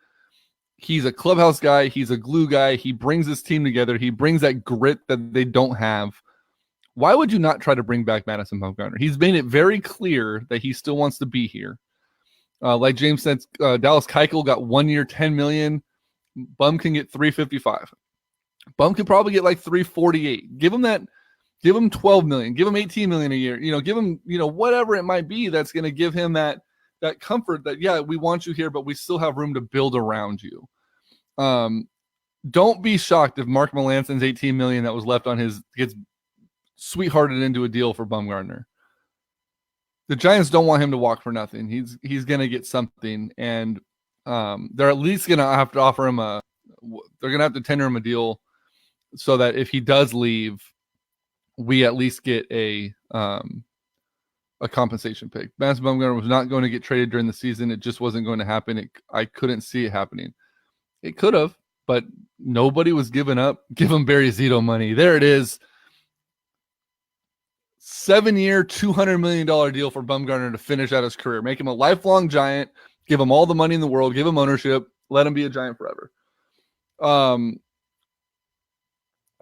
He's a clubhouse guy. He's a glue guy. He brings his team together. He brings that grit that they don't have. Why would you not try to bring back Madison Bumgarner? He's made it very clear that he still wants to be here. Like James said, Dallas Keuchel got 1 year, $10 million. Bum can get $355. Bum could probably get like $348. Give him $12 million. Give him $18 million a year. Give him, whatever it might be that's going to give him that that comfort that, yeah, we want you here, but we still have room to build around you. Don't be shocked if Mark Melancon's $18 million that was left on his gets sweethearted into a deal for Bumgarner. The Giants don't want him to walk for nothing. He's going to get something, and they're at least going to have to offer him they're going to have to tender him a deal so that if he does leave, we at least get a compensation pick. Madison Bumgarner was not going to get traded during the season. It just wasn't going to happen. I couldn't see it happening. It could have, but nobody was giving Barry Zito money. There it is. 7-year, $200 million deal for Bumgarner to finish out his career. Make him a lifelong Giant. Give him all the money in the world. Give him ownership. Let him be a Giant forever.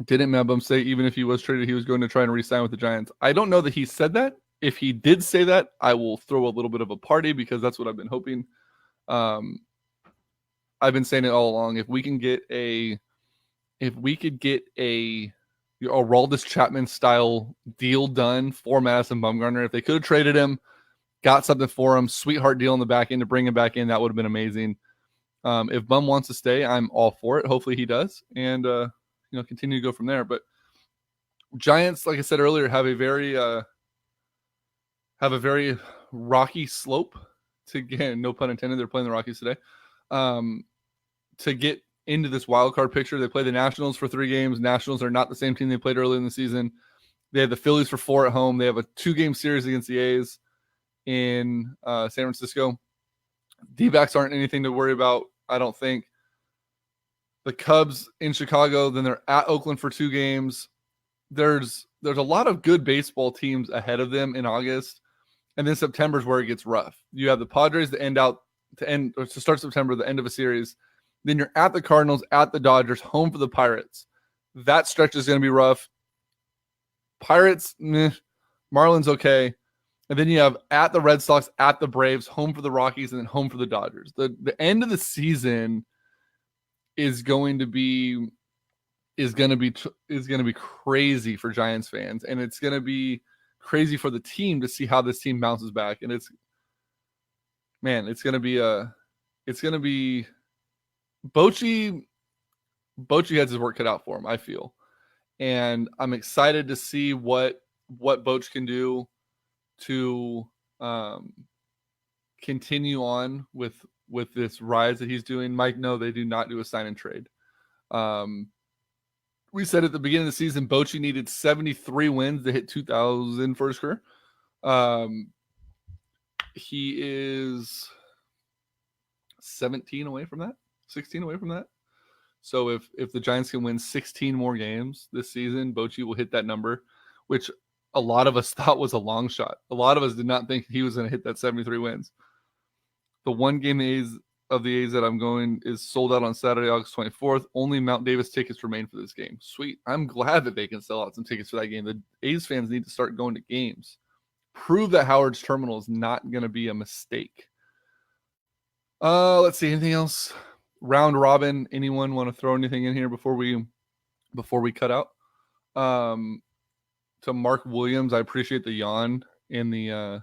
Didn't Matt Bum say even if he was traded, he was going to try and re-sign with the Giants? I don't know that he said that. If he did say that, I will throw a little bit of a party because that's what I've been hoping. I've been saying it all along. If we could get a Aroldis Chapman style deal done for Madison Bumgarner, if they could have traded him, got something for him, sweetheart deal in the back end to bring him back in, that would have been amazing. If Bum wants to stay, I'm all for it. Hopefully he does, and continue to go from there. But Giants, like I said earlier, have a very rocky slope to get. No pun intended. They're playing the Rockies today. To get into this wild card picture. They play the Nationals for 3 games. Nationals are not the same team they played earlier in the season. They have the Phillies for 4 at home. They have a 2-game series against the A's in San Francisco. D-backs aren't anything to worry about, I don't think. The Cubs in Chicago, then they're at Oakland for 2 games. There's a lot of good baseball teams ahead of them in August, and then September is where it gets rough. You have the Padres to start September, the end of a series. Then you're at the Cardinals, at the Dodgers, home for the Pirates. That stretch is going to be rough. Pirates, Marlins, okay. And then you have at the Red Sox, at the Braves, home for the Rockies, and then home for the Dodgers. The end of the season is going to be crazy for Giants fans, and it's going to be crazy for the team to see how this team bounces back. And it's going to be Bochy has his work cut out for him, I feel. And I'm excited to see what Boch can do to continue on with this rise that he's doing. Mike, no, they do not do a sign and trade. We said at the beginning of the season, Bochy needed 73 wins to hit 2,000 for his career. He is 16 away from that. So if the Giants can win 16 more games this season, Bochy will hit that number, which a lot of us thought was a long shot. A lot of us did not think he was going to hit that 73 wins. The one game of the A's that I'm going is sold out on Saturday, August 24th. Only Mount Davis tickets remain for this game. Sweet. I'm glad that they can sell out some tickets for that game. The A's fans need to start going to games. Prove that Howard's Terminal is not going to be a mistake. Let's see. Anything else? Round robin. Anyone want to throw anything in here before we cut out? To Mark Williams, I appreciate the yawn in the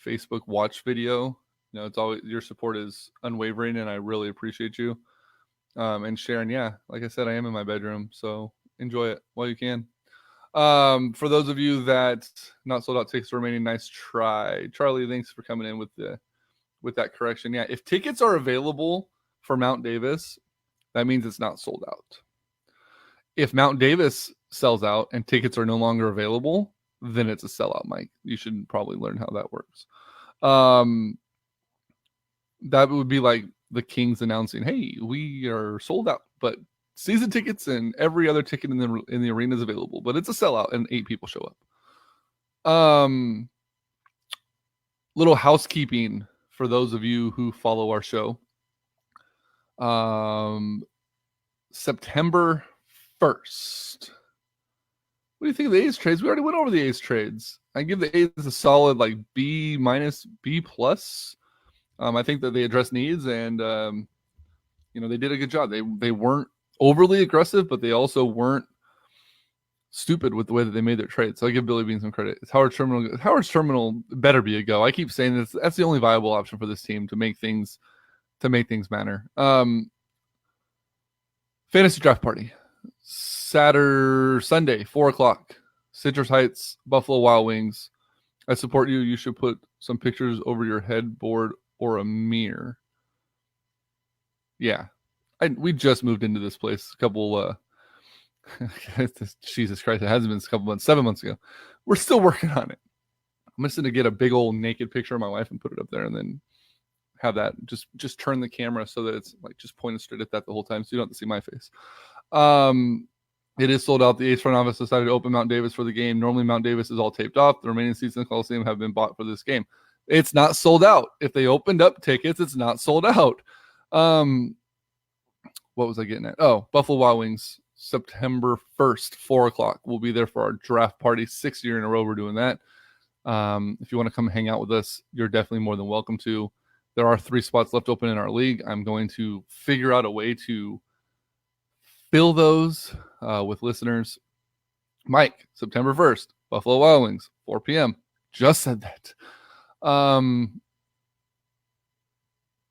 Facebook watch video. It's always, your support is unwavering, and I really appreciate you. And Sharon, yeah, like I said, I am in my bedroom, so enjoy it while you can. For those of you that not sold out tickets remaining, nice try, Charlie. Thanks for coming in with that correction. Yeah, if tickets are available for Mount Davis, that means it's not sold out. If Mount Davis sells out and tickets are no longer available, then it's a sellout, Mike. You should probably learn how that works. That would be like the Kings announcing, "Hey, we are sold out, but season tickets and every other ticket in the arena is available, but it's a sellout and 8 people show up." Little housekeeping for those of you who follow our show. September 1st. What do you think of the A's trades? We already went over the A's trades. I give the A's a solid like B-, B+. I think that they addressed needs, and they did a good job. They weren't overly aggressive, but they also weren't stupid with the way that they made their trade. So I give Billy Beane some credit. It's Howard's Terminal better be a go. I keep saying this. That's the only viable option for this team to make things matter. Fantasy draft party. Sunday, 4:00. Citrus Heights, Buffalo Wild Wings. I support you. You should put some pictures over your headboard or a mirror. Yeah. We just moved into this place a couple Jesus Christ, it hasn't been a couple months, 7 months ago. We're still working on it. I'm just gonna get a big old naked picture of my wife and put it up there, and then have that just turn the camera so that it's like just pointed straight at that the whole time, so you don't have to see my face. It is sold out. The Ace front office decided to open Mount Davis for the game. Normally Mount Davis is all taped off. The remaining seats in the Coliseum have been bought for this game. It's not sold out. If they opened up tickets, it's not sold out. What was I getting at? Oh, Buffalo Wild Wings, September 1st, 4:00. We'll be there for our draft party. 6th year in a row we're doing that. If you want to come hang out with us, you're definitely more than welcome to. There are 3 spots left open in our league. I'm going to figure out a way to fill those with listeners. Mike, September 1st, Buffalo Wild Wings, 4 p.m. Just said that.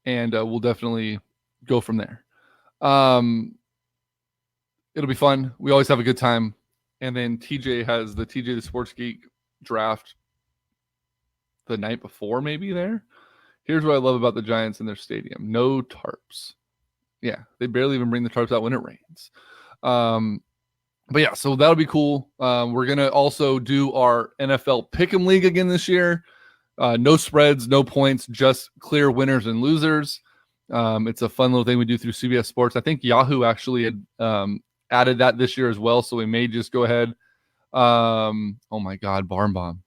And we'll definitely go from there. It'll be fun. We always have a good time. And then TJ has the TJ the Sports Geek draft the night before, maybe there. Here's what I love about the Giants and their stadium. No tarps. Yeah, they barely even bring the tarps out when it rains. But yeah, so that'll be cool. We're going to also do our NFL Pick'em League again this year. No spreads, no points, just clear winners and losers. It's a fun little thing we do through CBS Sports. I think Yahoo actually had added that this year as well, so we may just go ahead. Oh my God, Barn Bomb.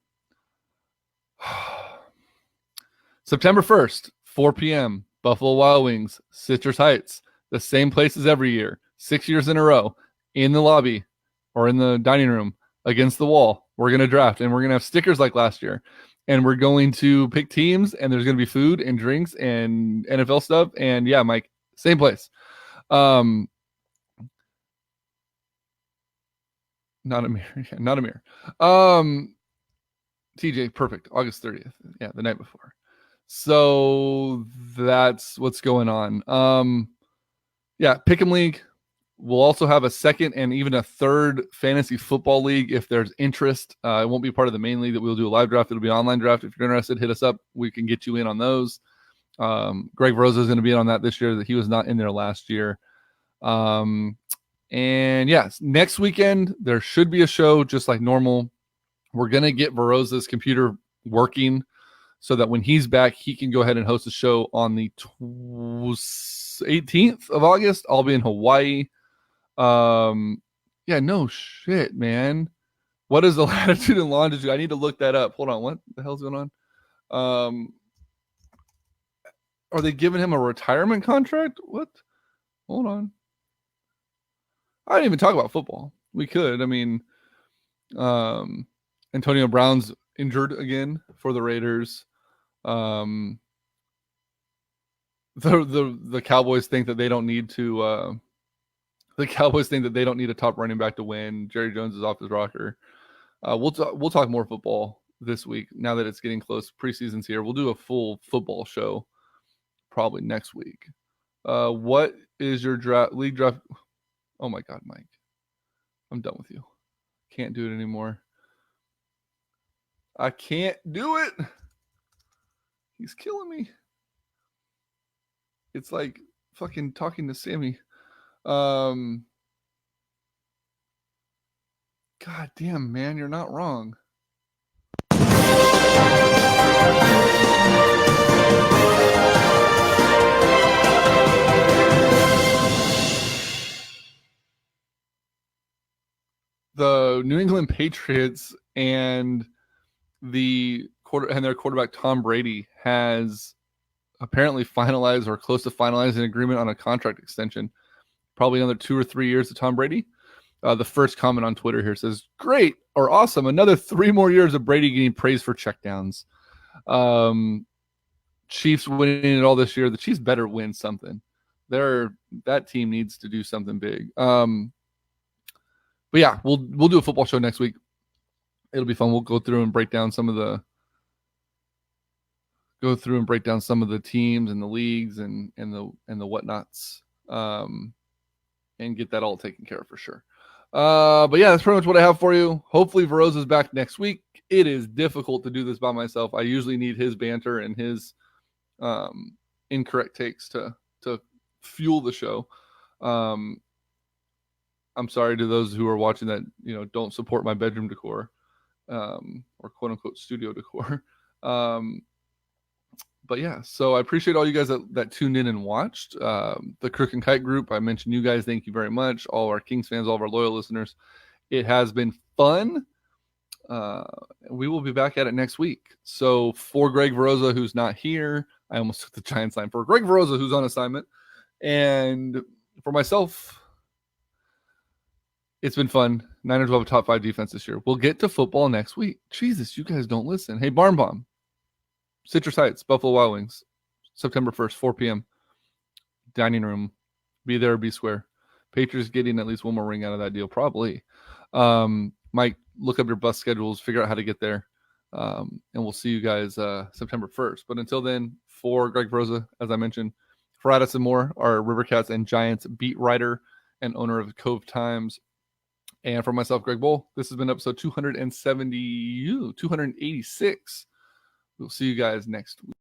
September 1st, 4 p.m., Buffalo Wild Wings, Citrus Heights, the same place as every year, 6 years in a row, in the lobby or in the dining room against the wall. We're going to draft, and we're going to have stickers like last year. And we're going to pick teams, and there's going to be food and drinks and NFL stuff. And yeah, Mike, same place. Not a mirror. Not a mirror. TJ, perfect. August 30th. Yeah, the night before. So that's what's going on. Yeah, Pick'em League. We'll also have a second and even a third fantasy football league if there's interest. It won't be part of the main league that we'll do a live draft. It'll be an online draft. If you're interested, hit us up. We can get you in on those. Greg Rosa is going to be on that this year. That he was not in there last year. And yes, next weekend there should be a show just like normal. We're going to get Verosa's computer working so that when he's back, he can go ahead and host a show on the 18th of August. I'll be in Hawaii. Yeah, no shit, man. What is the latitude and longitude? I need to look that up. Hold on. What the hell's going on? Are they giving him a retirement contract? What? Hold on. I didn't even talk about football. We could. I mean, Antonio Brown's injured again for the Raiders. The Cowboys think that they don't need to. The Cowboys think that they don't need a top running back to win. Jerry Jones is off his rocker. We'll talk more football this week now that it's getting close. Preseason's here. We'll do a full football show probably next week. What is your league draft? Oh my God, Mike. I'm done with you. Can't do it anymore. I can't do it. He's killing me. It's like fucking talking to Sammy. God damn, man, you're not wrong. The New England Patriots and their quarterback Tom Brady has apparently finalized or close to finalizing an agreement on a contract extension. Probably another 2 or 3 years to Tom Brady. The first comment on Twitter here says, great or awesome. Another 3 more years of Brady getting praised for checkdowns. Chiefs winning it all this year. The Chiefs better win something. That team needs to do something big. But yeah, we'll do a football show next week. It'll be fun. We'll go through and break down some of the teams and the leagues and the whatnots, and get that all taken care of for sure. But yeah, that's pretty much what I have for you. Hopefully Veroza's back next week. It is difficult to do this by myself. I usually need his banter and his incorrect takes to fuel the show. I'm sorry to those who are watching that, don't support my bedroom decor, or quote unquote studio decor. But yeah, so I appreciate all you guys that tuned in and watched. The Crook and Kite group, I mentioned you guys. Thank you very much. All our Kings fans, all of our loyal listeners. It has been fun. We will be back at it next week. So for Greg Veroza, who's not here, I almost took the Giants line. For Greg Veroza, who's on assignment, and for myself, it's been fun. Niners will have a top 5 defense this year. We'll get to football next week. Jesus, you guys don't listen. Hey, Barn Bomb. Citrus Heights, Buffalo Wild Wings, September 1st, 4 p.m. Dining room. Be there or be square. Patriots getting at least one more ring out of that deal, probably. Mike, look up your bus schedules, figure out how to get there, and we'll see you guys September 1st. But until then, for Greg Veroza, as I mentioned, for Addison Moore, our Rivercats and Giants beat writer and owner of Cove Times, and for myself, Greg Bull, this has been episode 286. We'll see you guys next week.